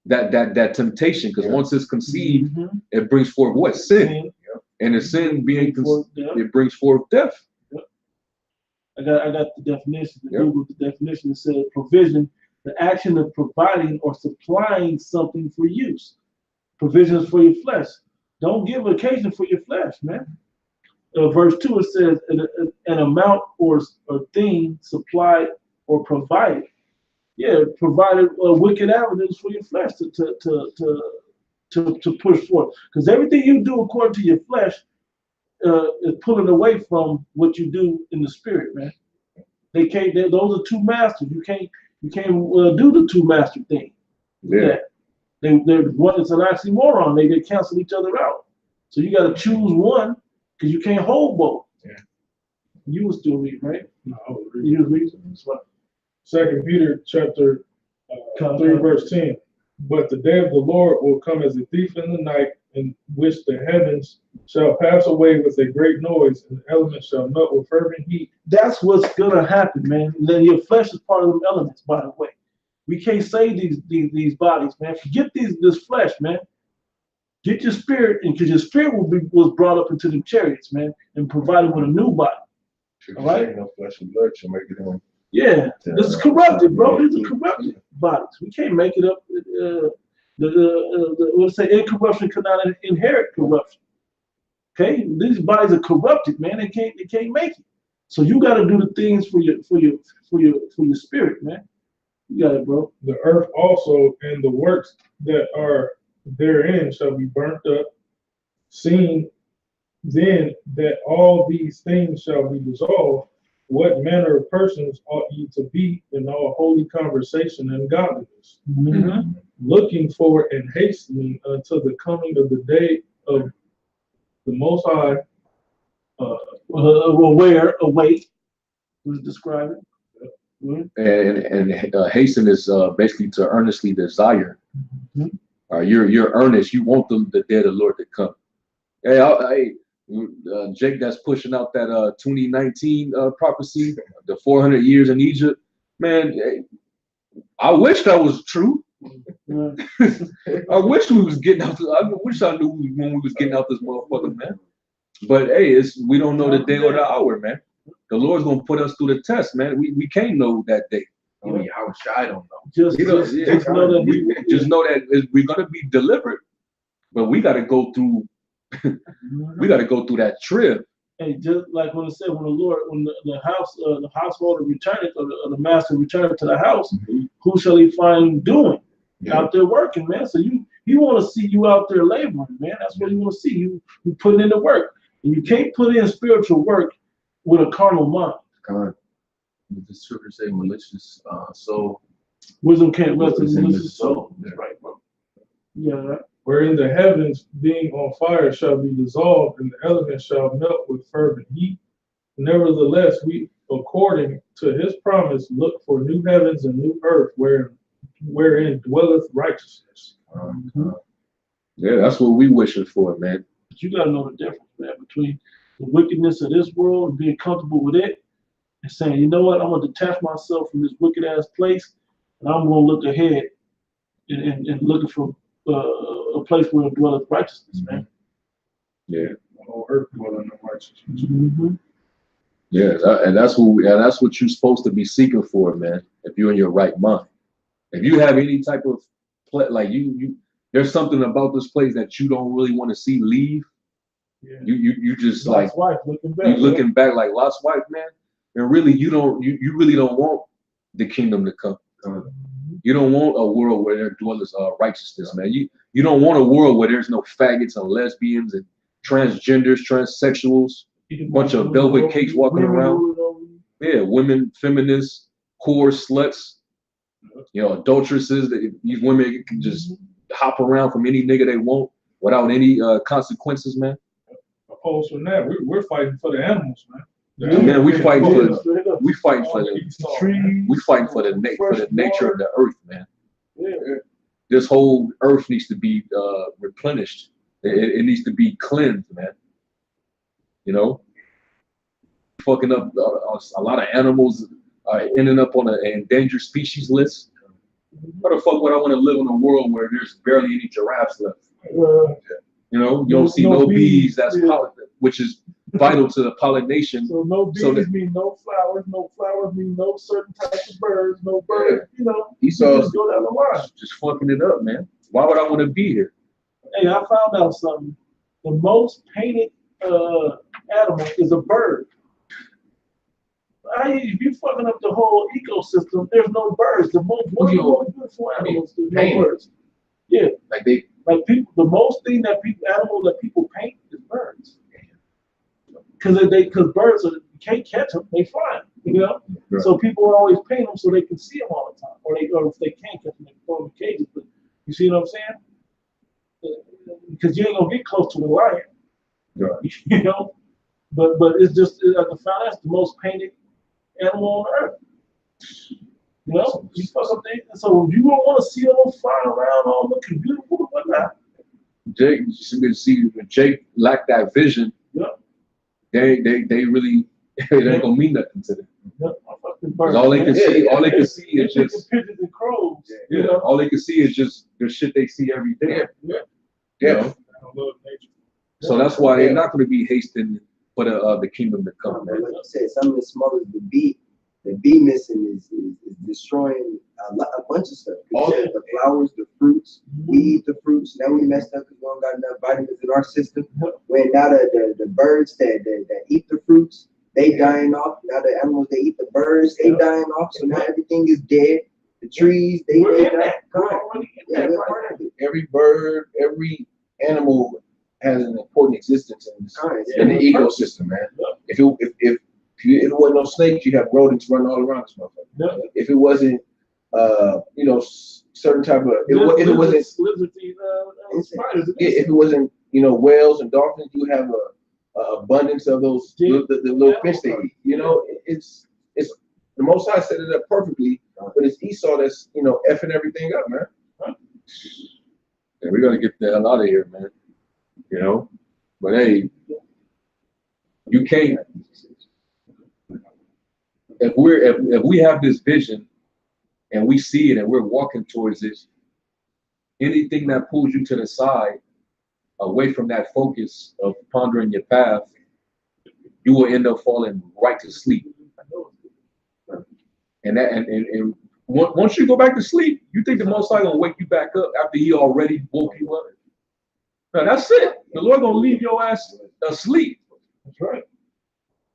that temptation, because once it's conceived, it brings forth what? Sin. And the sin being it brings forth death. I got the definition. Google the definition. It says provision, the action of providing or supplying something for use. Provisions for your flesh. Don't give occasion for your flesh, man. Verse 2, it says an amount or thing supplied or provided. Yeah, provided wicked avenues for your flesh to push forth. Because everything you do according to your flesh is pulling away from what you do in the spirit, man. Those are two masters. You can't do the two master thing. Yeah. They're one. It's an oxymoron. They cancel each other out. So you got to choose one because you can't hold both. Yeah. You will still read, right? No, I would read. You read. That's right. 2 Peter chapter 3 verse 10. But the day of the Lord will come as a thief in the night, in which the heavens shall pass away with a great noise, and the elements shall melt with fervent heat. That's what's gonna happen, man. Then your flesh is part of them elements, by the way. We can't save these bodies, man. Forget this flesh, man. Get your spirit, and because your spirit was brought up into the chariots, man, and provided with a new body. All right? No flesh and blood shall make it in. Yeah, this is corrupted, bro. These are corrupted bodies. We can't make it up. Let's say incorruption could not inherit corruption. Okay, these bodies are corrupted, man. They can't make it. So you got to do the things for your spirit, man. You got it, bro. The earth also and the works that are therein shall be burnt up, seeing then that all these things shall be dissolved. What manner of persons ought ye to be in all holy conversation and godliness, looking forward and hastening until the coming of the day of the Most High, Aware, awake, was describing. And hasten is basically to earnestly desire. You're earnest. You want the day of the Lord to come. Hey, Jake, that's pushing out that 2019 prophecy, the 400 years in Egypt. Man, I wish that was true. I wish we was getting out. I wish I knew when we was getting out this motherfucker, man. But hey, we don't know the day or the hour, man. The Lord's gonna put us through the test, man. We can't know that day. Only how I don't know. Just know that just know that we're gonna be delivered, but we gotta go through. We gotta go through that trip. Hey, just like when it said, when the householder returned, or the master returned to the house, who shall he find doing out there working, man? So you want to see you out there laboring, man. That's what you want to see. You putting in the work, and you can't put in spiritual work with a carnal mind. God, the scripture say malicious soul. Wisdom can't rest in malicious soul. That's right, bro. Yeah, right. Wherein the heavens being on fire shall be dissolved, and the elements shall melt with fervent heat. Nevertheless, we, according to his promise, look for new heavens and new earth, wherein dwelleth righteousness. Yeah, that's what we wishing for, man. But you gotta know the difference, man, between the wickedness of this world and being comfortable with it, and saying, you know what, I'm gonna detach myself from this wicked ass place, and I'm gonna look ahead and looking for a place where it dwelleth righteousness, man. Yeah. The whole earth dwelling in righteousness. Yeah, and that's what you're supposed to be seeking for, man. If you're in your right mind, if you have any type of like there's something about this place that you don't really want to see leave. Yeah. You just Lot's like wife looking back. you looking back like Lot's wife, man. And really, you really don't want the kingdom to come. You don't want a world where there dwells righteousness, man. You don't want a world where there's no faggots and lesbians and transgenders, transsexuals, bunch of velvet cakes walking around. Yeah, women, feminists, whores, sluts, adulteresses. These women can just hop around from any nigga they want without any consequences, man. Opposed from that, we're fighting for the animals, man. Man, we fighting for the trees. We fighting for the nature of the earth, man. Yeah. This whole earth needs to be replenished. It needs to be cleansed, man. Fucking up a lot of animals ending up on an endangered species list. Why the fuck would I want to live in a world where there's barely any giraffes left? You don't see no bees. That's which is vital to the pollination. So no bees mean no flowers. No flowers mean no certain types of birds. No birds. Esau's just go down the line. Just fucking it up, man. Why would I want to be here? Hey, I found out something. The most painted animal is a bird. If you're fucking up the whole ecosystem, there's no birds. The most beautiful animals, there's no birds. Yeah, people. The most thing animals that people paint is birds. Because birds you can't catch them, they fly. Right. So people always paint them so they can see them all the time, or if they can't catch them, they throw them in cages. But you see what I'm saying? Because you ain't gonna get close to a lion. Right. But it's just I can find that's the most painted animal on earth. You fuck up there. So you don't want to see them flying around all looking beautiful and whatnot. Jake, you see when Jake lacked that vision. Yeah. They really it ain't gonna mean nothing to them. Because all they can see is just pigeons and crows. Yeah. All they can see is just the shit they see every day. Yeah. love nature. So that's why they're not going to be hasting for the kingdom to come, Like man. you said, something as small as the bee missing is destroying a bunch of stuff. You said the flowers, the fruits, we eat the fruits. Now we messed up because we don't got enough vitamins in our system. When now the birds that eat the fruits, they dying off. Now the animals that eat the birds, they dying off. So now everything is dead. The trees, they die. Yeah, every bird, every animal has an important existence in the ecosystem, man. If it wasn't no snakes, you'd have rodents running all around this motherfucker. If it wasn't, certain type of, if it wasn't spiders. if it wasn't, whales and dolphins, you have a abundance of those the little fish they eat. It's the Most High set it up perfectly, but it's Esau that's effing everything up, man. Yeah, we got to get the hell out of here, man. But hey, you can't. If we have this vision and we see it and we're walking towards it, anything that pulls you to the side, away from that focus of pondering your path, you will end up falling right to sleep. And once you go back to sleep, you think the Most High gonna wake you back up after He already woke you up? No, that's it. The Lord gonna leave your ass asleep. That's right.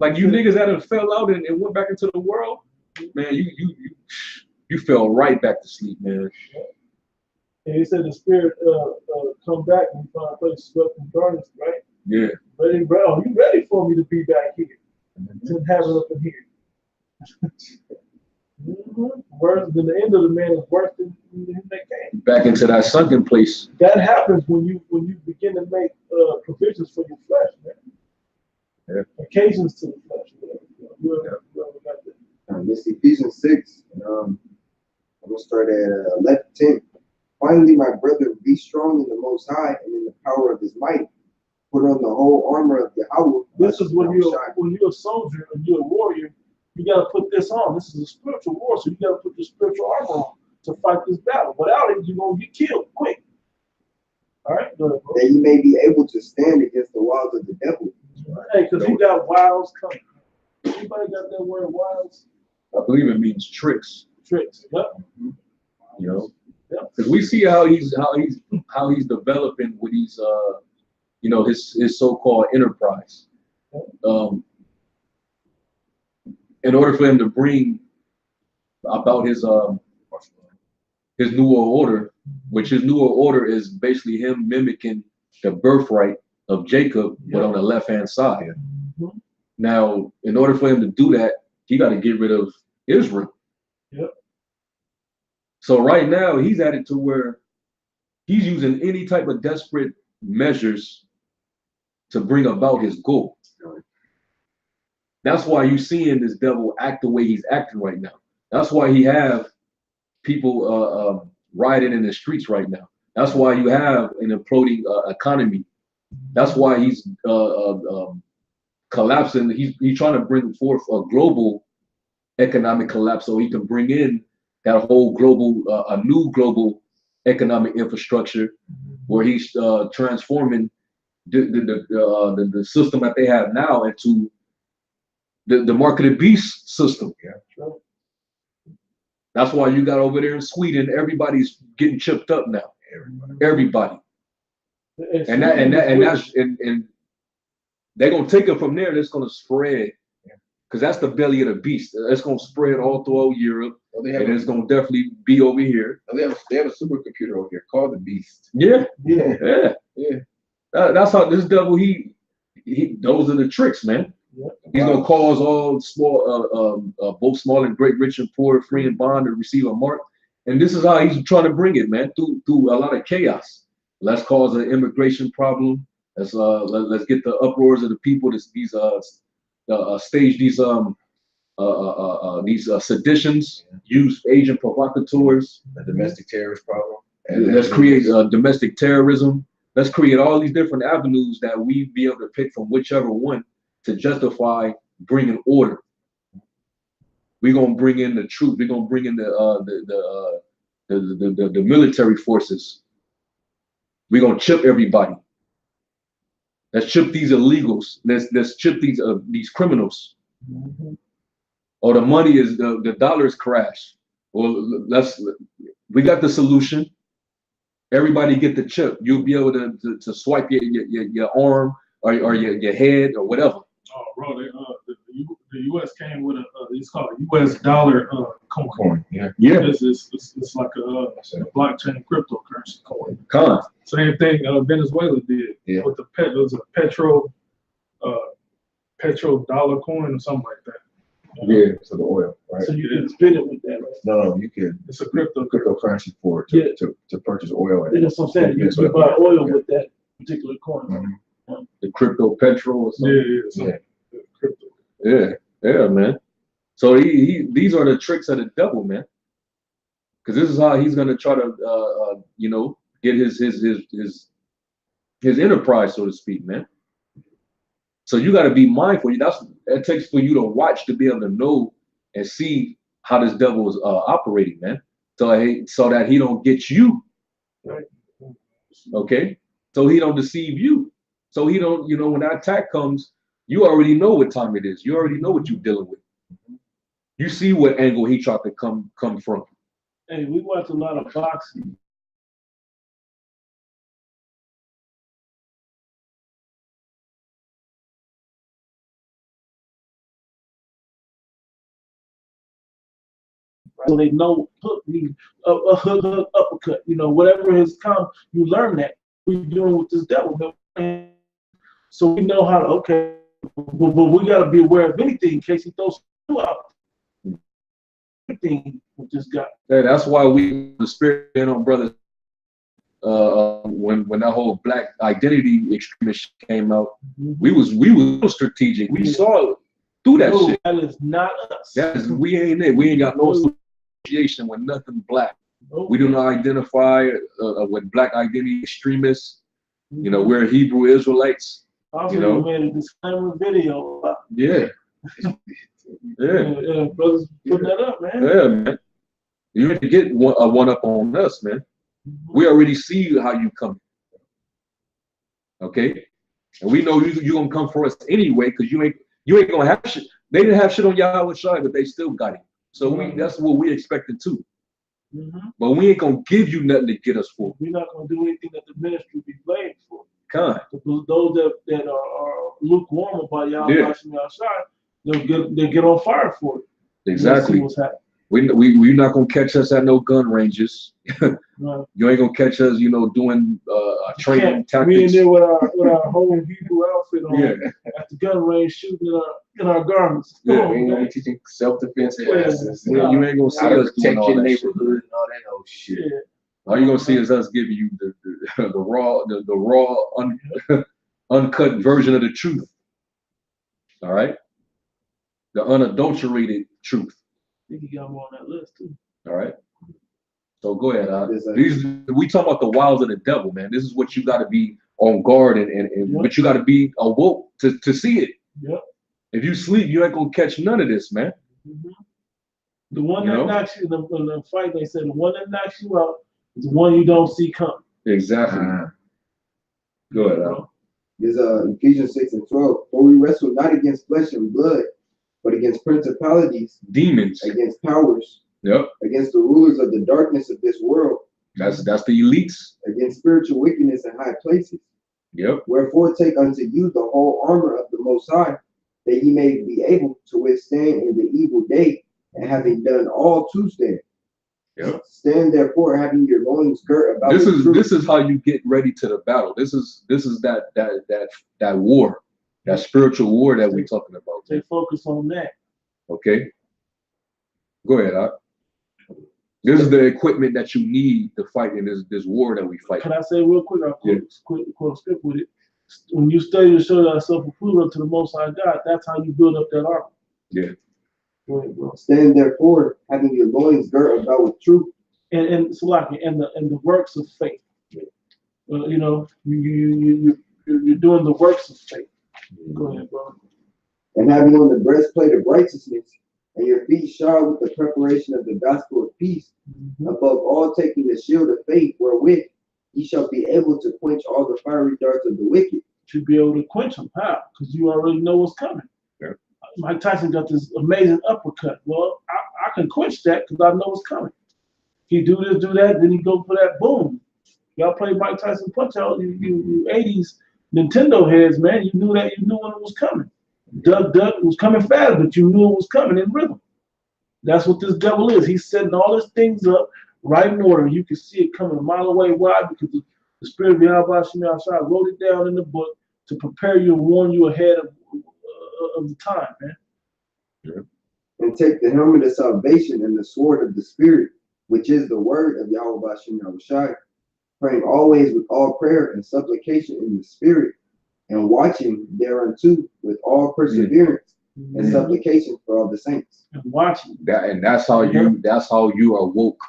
Like you niggas that have fell out and went back into the world, man. You fell right back to sleep, man. And He said the spirit come back and you find a place swept and garnished, right? Yeah. Ready, bro? You ready for me to be back here? To have it up in here. Worse than the end of the man is worse than they came. Back into that sunken place. That happens when you begin to make provisions for your flesh, man. Yeah. Occasions to the flesh. You ever got that? This Ephesians 6. I'm gonna start at 11:10. Finally, my brother, be strong in the Most High and in the power of His might. Put on the whole armor of Yahweh. This is when you're a soldier and you're a warrior. You got to put this on. This is a spiritual war, so you got to put your spiritual armor on to fight this battle. Without it, you're gonna get killed quick. All right, good. That you may be able to stand against the wiles of the devil. Hey, because he got wiles coming. Anybody got that word wiles? I believe it means tricks. Tricks. Yep. Because we see how he's developing with these his so-called enterprise. In order for him to bring about his newer order, which his newer order is basically him mimicking the birthright of Jacob, but on the left-hand side. Mm-hmm. Now, in order for him to do that, he got to get rid of Israel. Yep. So right now, he's at it to where he's using any type of desperate measures to bring about his goal. That's why you're seeing this devil act the way he's acting right now. That's why he have people rioting in the streets right now. That's why you have an imploding economy. That's why he's collapsing. He's trying to bring forth a global economic collapse so he can bring in that whole global, a new global economic infrastructure where he's transforming the system that they have now into the mark of the beast system. Yeah. That's why you got over there in Sweden, everybody's getting chipped up now. Everybody. And they're gonna take it from there. That's gonna spread, because that's the belly of the beast. It's gonna spread all throughout Europe, and it's gonna definitely be over here. They have a supercomputer over here called the Beast. Yeah. That's how this devil. Those are the tricks, man. Yep. He's gonna cause all small, both small and great, rich and poor, free and bond to receive a mark. And this is how he's trying to bring it, man, through a lot of chaos. Let's cause an immigration problem. Let's get the uproars of the people. Stage these seditions. Use Asian provocateurs. A domestic terrorist problem. And let's create domestic terrorism. Let's create all these different avenues that we be able to pick from whichever one to justify bringing order. We're gonna bring in the troops. We're gonna bring in the military forces. We're gonna chip everybody. Let's chip these illegals. Let's chip these criminals. Or the money is the dollar's crash. Well, we got the solution. Everybody get the chip. You'll be able to swipe your arm or your head or whatever. Oh, bro, the U.S. came with it's called a U.S. dollar coin. Yeah. It's like a blockchain cryptocurrency coin. Same thing Venezuela did with it was a petro dollar coin or something like that. Yeah, so the oil, right? So you can spin it with that, right? No, you can. It's a cryptocurrency for to purchase oil. And that's what I'm saying. You can buy oil with that particular coin. The crypto petrol or something. Yeah. Yeah, man. So these are the tricks of the devil, man. Because this is how he's gonna try to get his enterprise, so to speak, man. So you got to be mindful. It takes for you to watch to be able to know and see how this devil is operating, man. So that he don't get you. Okay. So he don't deceive you. So he don't, when that attack comes, you already know what time it is. You already know what you're dealing with. You see what angle he tried to come from. Hey, we watch a lot of boxing. So they know hook, hook, uppercut, whatever has come, you learn that. We're doing with this devil. So we know how to, but we got to be aware of anything in case he throws you out. Everything with this guy. Yeah, that's why the spirit on brothers. When that whole black identity extremist came out, we was strategic. We saw it through that shit. That is not us. We ain't it. We ain't got no association with nothing black. We do not identify with black identity extremists. We're Hebrew Israelites. Also, we made a disclaimer video. Yeah, brothers putting that up, man. Yeah, man. You have to get one up on us, man. We already see how you come. Okay, and we know you gonna come for us anyway, because you ain't gonna have shit. They didn't have shit on Yahweh Shai, but they still got it. So that's what we expected too. But we ain't gonna give you nothing to get us for. We're not gonna do anything that the ministry be blamed for. Those that are lukewarm about Yahweh Shai, they'll get on fire for it. Exactly. We're not gonna catch us at no gun ranges. Right. You ain't gonna catch us, doing training tactics. We in there with our whole Hebrew outfit on at the gun range, shooting in our garments. We ain't teaching self-defense classes. You ain't gonna see us doing all that shit. And all that old shit. Yeah. All you gonna see is us giving you the raw, uncut version of the truth. All right, the unadulterated truth. I think you got more on that list too. All right. So go ahead. We talk about the wiles of the devil, man. This is what you got to be on guard but you got to be awoke to see it. Yep. If you sleep, you ain't gonna catch none of this, man. The one that knocks you in the fight, they said the one that knocks you out is the one you don't see coming. Exactly. Go ahead. There's Ephesians 6:12. For we wrestle not against flesh and blood, but against principalities, demons, against powers, against the rulers of the darkness of this world. That's the elites. Against spiritual wickedness in high places. Yep. Wherefore take unto you the whole armor of the Most High, that ye may be able to withstand in the evil day, and having done all to stand. Yep. Stand therefore, having your loins girt about. This is how you get ready to the battle. This is that war, that spiritual war that we're talking about. They focus on that. Okay. Go ahead, Doc. This is the equipment that you need to fight in this war that we fight. Can I say real quick? I'll quote a script with it. When you study to show thyself approved unto the Most High God, that's how you build up that armor. Yeah. Go ahead, bro. Stand therefore, having your loins girt about with truth. And Salaki, and the works of faith. You're doing the works of faith. Go ahead, bro. And having on the breastplate of righteousness, and your feet shod with the preparation of the gospel of peace, above all taking the shield of faith, wherewith ye shall be able to quench all the fiery darts of the wicked. to be able to quench them. How? Because you already know what's coming. Yeah. Mike Tyson got this amazing uppercut. Well, I can quench that because I know what's coming. He do this, do that, then he go for that boom. Y'all play Mike Tyson Punch Out, you 80s Nintendo heads, man. You knew when it was coming. Duck, it was coming fast, but you knew it was coming in rhythm. That's what this devil is. He's setting all his things up right in order. You can see it coming a mile away. Why? Because the Spirit of Yahweh Shemai wrote it down in the book to prepare you and warn you ahead of the time, man. Yeah. And take the helmet of salvation and the sword of the Spirit, which is the word of Yahweh Shemai, praying always with all prayer and supplication in the Spirit, and watching thereunto with all perseverance and supplication for all the saints. And watching that, and that's how you are woke.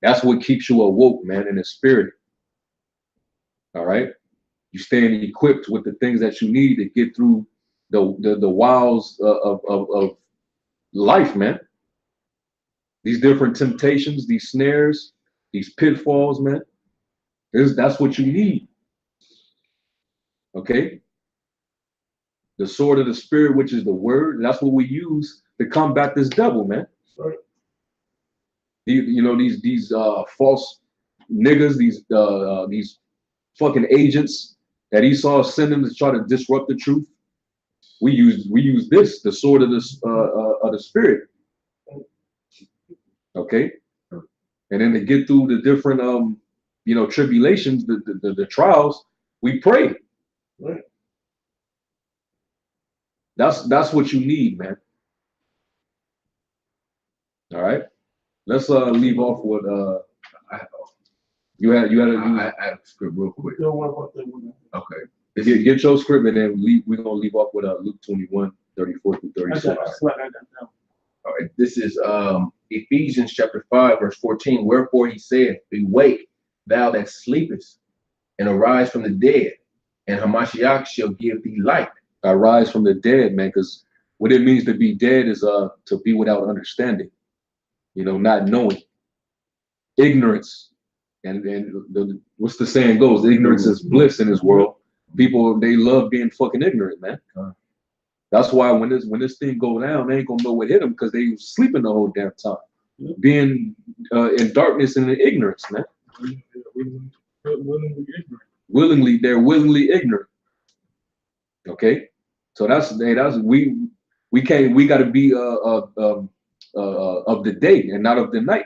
That's what keeps you awoke, man, in the spirit. All right, you staying equipped with the things that you need to get through the wiles of life, man. These different temptations, these snares, these pitfalls, man. That's what you need. Okay. The sword of the Spirit, which is the word, that's what we use to combat this devil, man. Right. These false niggas, these fucking agents that Esau sent them to try to disrupt the truth. We use this, the sword of the Spirit. Okay, and then to get through the different tribulations, the trials, we pray. Right. That's what you need, man. All right. Let's leave off with you had I have a script real quick. Don't worry about that one. Okay. get your script and then we're gonna leave off with Luke 21, 34 through 36. I got down. All right. This is Ephesians chapter 5, verse 14. Wherefore he said, awake, thou that sleepest, and arise from the dead, and Hamashiach shall give thee light. Arise from the dead, man, because what it means to be dead is to be without understanding, not knowing, ignorance, and what's the saying goes? Ignorance is bliss in this world. People, they love being fucking ignorant, man. That's why when this thing go down, they ain't gonna know what hit them because they sleeping the whole damn time, being in darkness and in ignorance, man. They're willingly ignorant. Okay, so we got to be of the day and not of the night.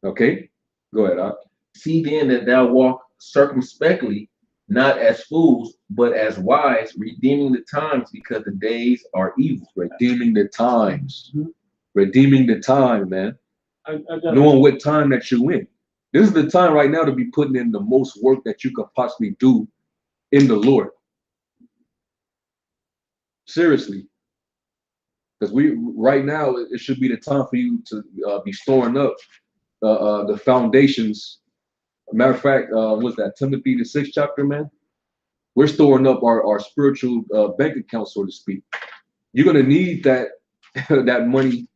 Okay, go ahead. See then that thou walk circumspectly, not as fools, but as wise, redeeming the times, because the days are evil. Redeeming the times. Redeeming the time, man. Knowing what time that you're in. This is the time right now to be putting in the most work that you could possibly do in the Lord. Seriously. Because right now, it should be the time for you to be storing up the foundations. Matter of fact, what's that? Timothy, the 6th chapter, man? We're storing up our spiritual bank account, so to speak. You're going to need that that money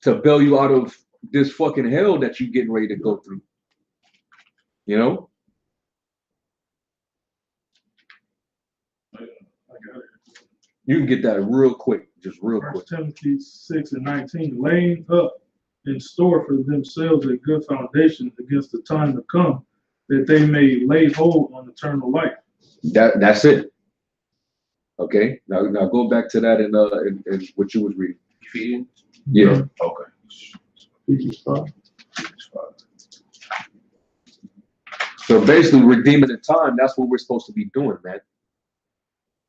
to bail you out of this fucking hell that you're getting ready to go through. You know? You can get that real quick, just real quick. Timothy 6 and 19, laying up in store for themselves a good foundation against the time to come, that they may lay hold on eternal life. That's it. Okay. Now go back to that in what you was reading. Ephesians? Yeah. Okay. So basically, redeeming the time. That's what we're supposed to be doing, man.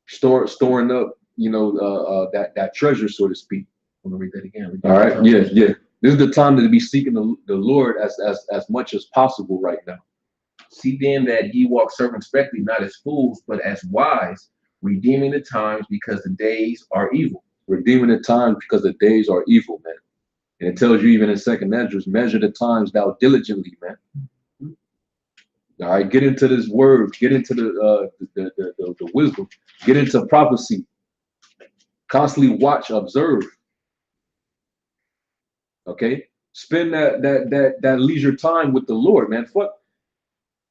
Storing up, that treasure, so to speak. I'm gonna read that again. All right. Yeah. This is the time to be seeking the Lord as much as possible right now. See then that ye walk circumspectly, not as fools, but as wise, redeeming the times, because the days are evil. Redeeming the times because the days are evil, man. And it tells you even in 2nd Measures, measure the times thou diligently, man. All right, get into this word, get into the wisdom, get into prophecy. Constantly watch, observe. Okay, spend that leisure time with the Lord, man. Fuck,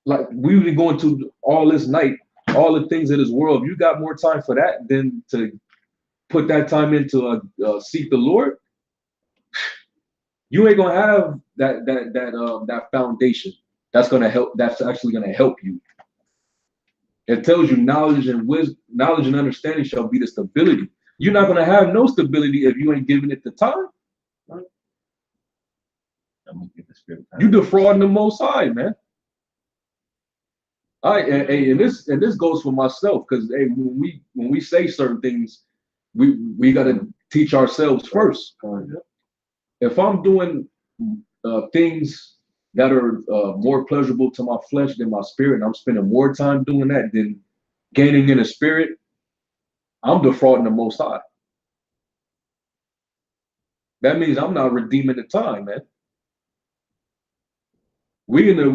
like we've been going to all this night all the things of this world, you got more time for that than to put that time into seek the Lord. You ain't gonna have that foundation. That's gonna help. That's actually gonna help you. It tells you knowledge and wisdom, knowledge and understanding shall be the stability. You're not gonna have no stability if you ain't giving it the time. I'm gonna get the spirit. You defrauding the Most High, man. And this goes for myself, because hey, when we say certain things, we gotta teach ourselves first. If I'm doing things that are more pleasurable to my flesh than my spirit, and I'm spending more time doing that than gaining in the spirit, I'm defrauding the Most High. That means I'm not redeeming the time, man. We in that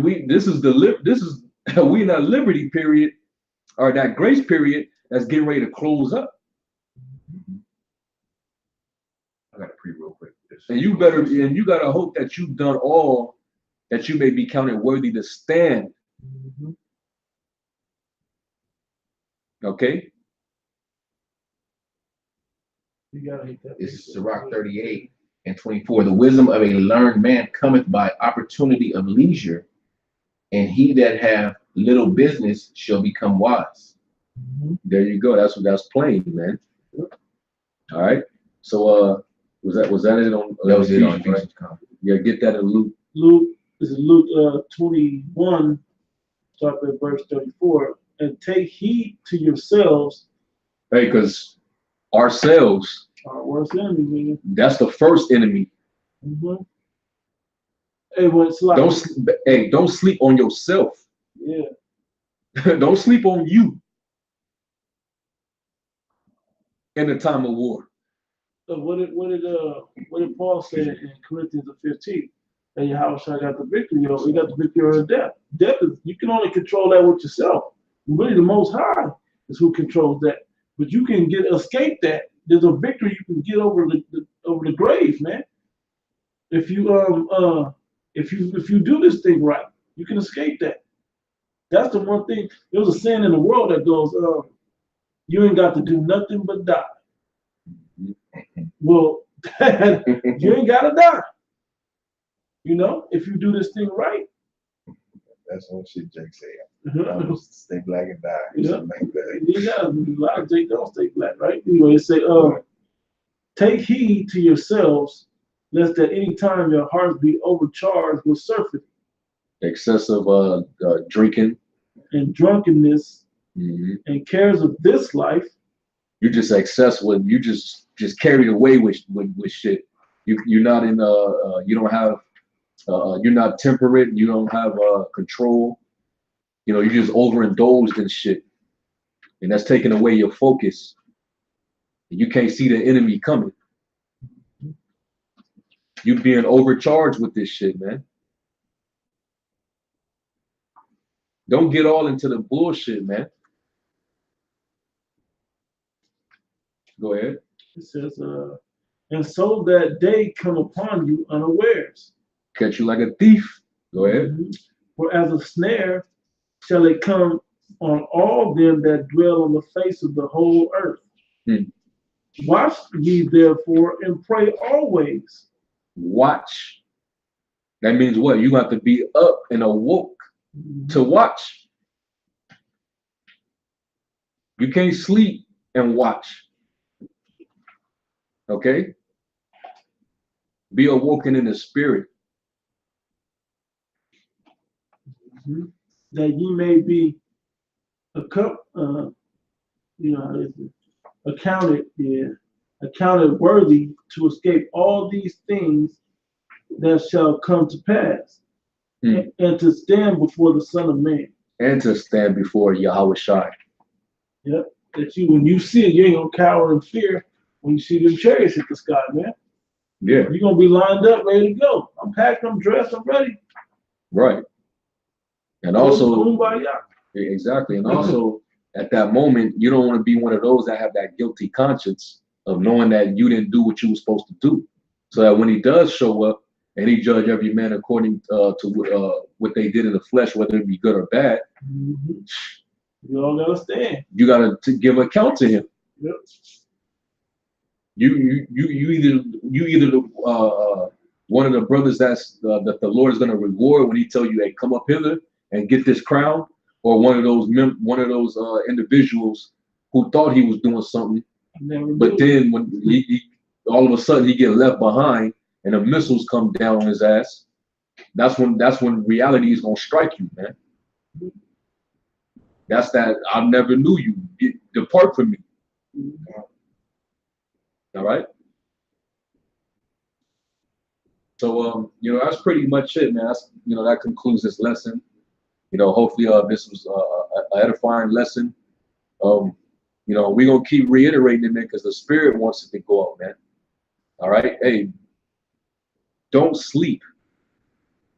liberty period, or that grace period that's getting ready to close up. I got to pre real quick. And you gotta hope that you've done all that you may be counted worthy to stand. Okay? You gotta hit that. This is Sirach 38 and 24. The wisdom of a learned man cometh by opportunity of leisure, and he that have little business shall become wise. There you go. That's plain, man. All right. So was that it on That was it on Ephesians, right? Ephesians. Yeah, get that in Luke. This is Luke 21, start at verse 34. And take heed to yourselves. Hey, because ourselves, Our worst enemy, man. that's the first enemy. Hey, when it's like, Don't sleep on yourself. yeah. Don't sleep on you in the time of war. So what did Paul say in Corinthians 15? And Yahushua got the victory. He got the victory over death. Death is, you can only control that with yourself. Really, the Most High is who controls that. But you can escape that. There's a victory you can get over the grave, man. If you do this thing right, you can escape that. That's the one thing. There's a saying in the world that goes, you ain't got to do nothing but die. Well, you ain't got to die. You know, if you do this thing right. That's what shit Jake said. Stay black and die. Yeah, a lot of Jake don't stay black, right? Anyway, it say, take heed to yourselves, lest at any time your hearts be overcharged with surfeit, Excessive drinking and drunkenness, and cares of this life. You just excess with you just carried away with shit. You're not in you don't have you're not temperate. You don't have control. You know, you just overindulged in shit, and that's taking away your focus. You can't see the enemy coming. You being overcharged with this shit, man. Don't get all into the bullshit, man. Go ahead. It says, and so that day come upon you unawares. Catch you like a thief. Go ahead. For as a snare shall it come on all them that dwell on the face of the whole earth. Watch ye therefore and pray always. Watch. That means what? You have to be up and awoke to watch. You can't sleep and watch. Okay? Be awoken in the spirit. That ye may be accounted worthy to escape all these things that shall come to pass, and to stand before the Son of Man. And to stand before Yahweh Shai. Yep. That when you see it, you ain't gonna cower in fear when you see them chariots hit the sky, man. Yeah. You're gonna be lined up, ready to go. I'm packed, I'm dressed, I'm ready. Right. And also, Kumbaya. Exactly. And also, at that moment, you don't want to be one of those that have that guilty conscience of knowing that you didn't do what you were supposed to do. So that when he does show up and he judge every man according to what they did in the flesh, whether it be good or bad, You don't understand. You gotta give account to him. Yep. You either one of the brothers that the Lord is gonna reward when He tell you, hey, come up hither and get this crown, or one of those individuals who thought he was doing something, but then when he all of a sudden he get left behind and the missiles come down on his ass. That's when reality is gonna strike you, man. That's that I never knew you. Depart from me. All right. So that's pretty much it, man. That's, that concludes this lesson. Hopefully this was an edifying lesson. We're gonna keep reiterating it, man, because the Spirit wants it to go out, man. All right. Hey, don't sleep.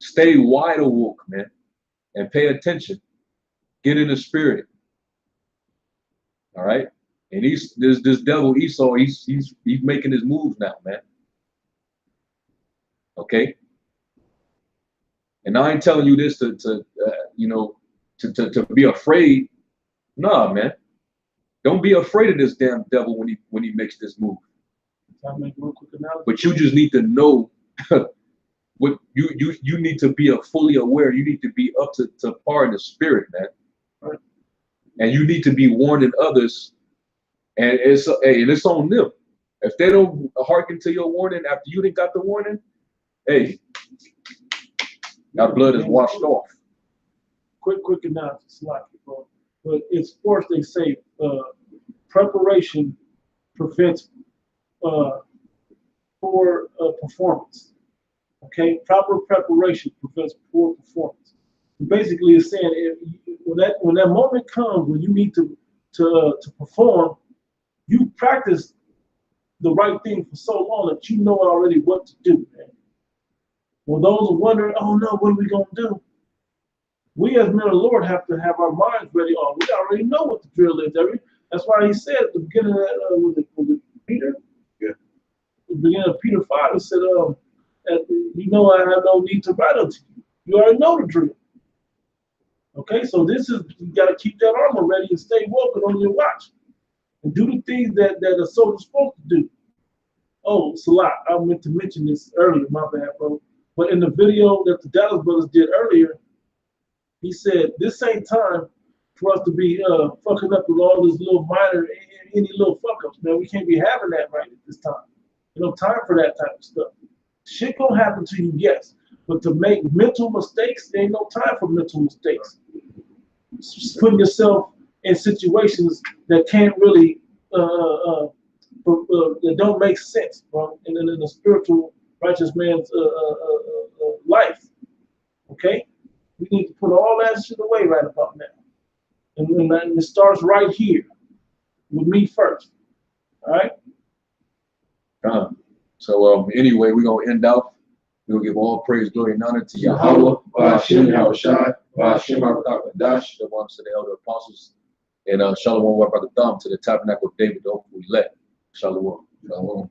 Stay wide awake, man, and pay attention. Get in the Spirit. All right. And this devil Esau, he's making his moves now, man. Okay. And I ain't telling you this to be afraid. Nah, man. Don't be afraid of this damn devil when he makes this move. But you just need to know what you need to be fully aware. You need to be up to par in the Spirit, man. Right. And you need to be warning others. And it's on them. If they don't hearken to your warning after you didn't got the warning, hey, that blood is washed off. Quick announcement, bro. But in sports, they say preparation prevents poor performance. Okay, proper preparation prevents poor performance. Basically, it's saying when that moment comes when you need to perform, you practice the right thing for so long that you know already what to do, man. Well, those are wondering, oh no, what are we gonna do? We as men of the Lord have to have our minds ready on. We already know what the drill is. That's why he said at the beginning of was it Peter? Yeah. At the beginning of Peter 5, he said, I have no need to write unto you. You already know the drill. Okay, so you gotta keep that armor ready and stay woke and on your watch. And do the things that a soldier's supposed to do. Oh, Salah, I meant to mention this earlier, my bad, bro. But in the video that the Dallas brothers did earlier, he said this ain't time for us to be fucking up with all this little any little fuck ups, man. We can't be having that right at this time. No time for that type of stuff. Shit gonna happen to you, yes, but to make mental mistakes, there ain't no time for mental mistakes. Just putting yourself in situations that can't really that don't make sense, bro, in a spiritual righteous man's life. Okay, we need to put all that shit away right about now, and it starts right here with me first. All right. So anyway, we're gonna end out. We'll give all praise, glory, and honor to Yahweh, Ba'ashem, Yahushai, Ba'ashem, Dash, the ones to the elder apostles, and Shalom, what brother Thumb, to the tabernacle of David, the we let. Shalom. Shalom.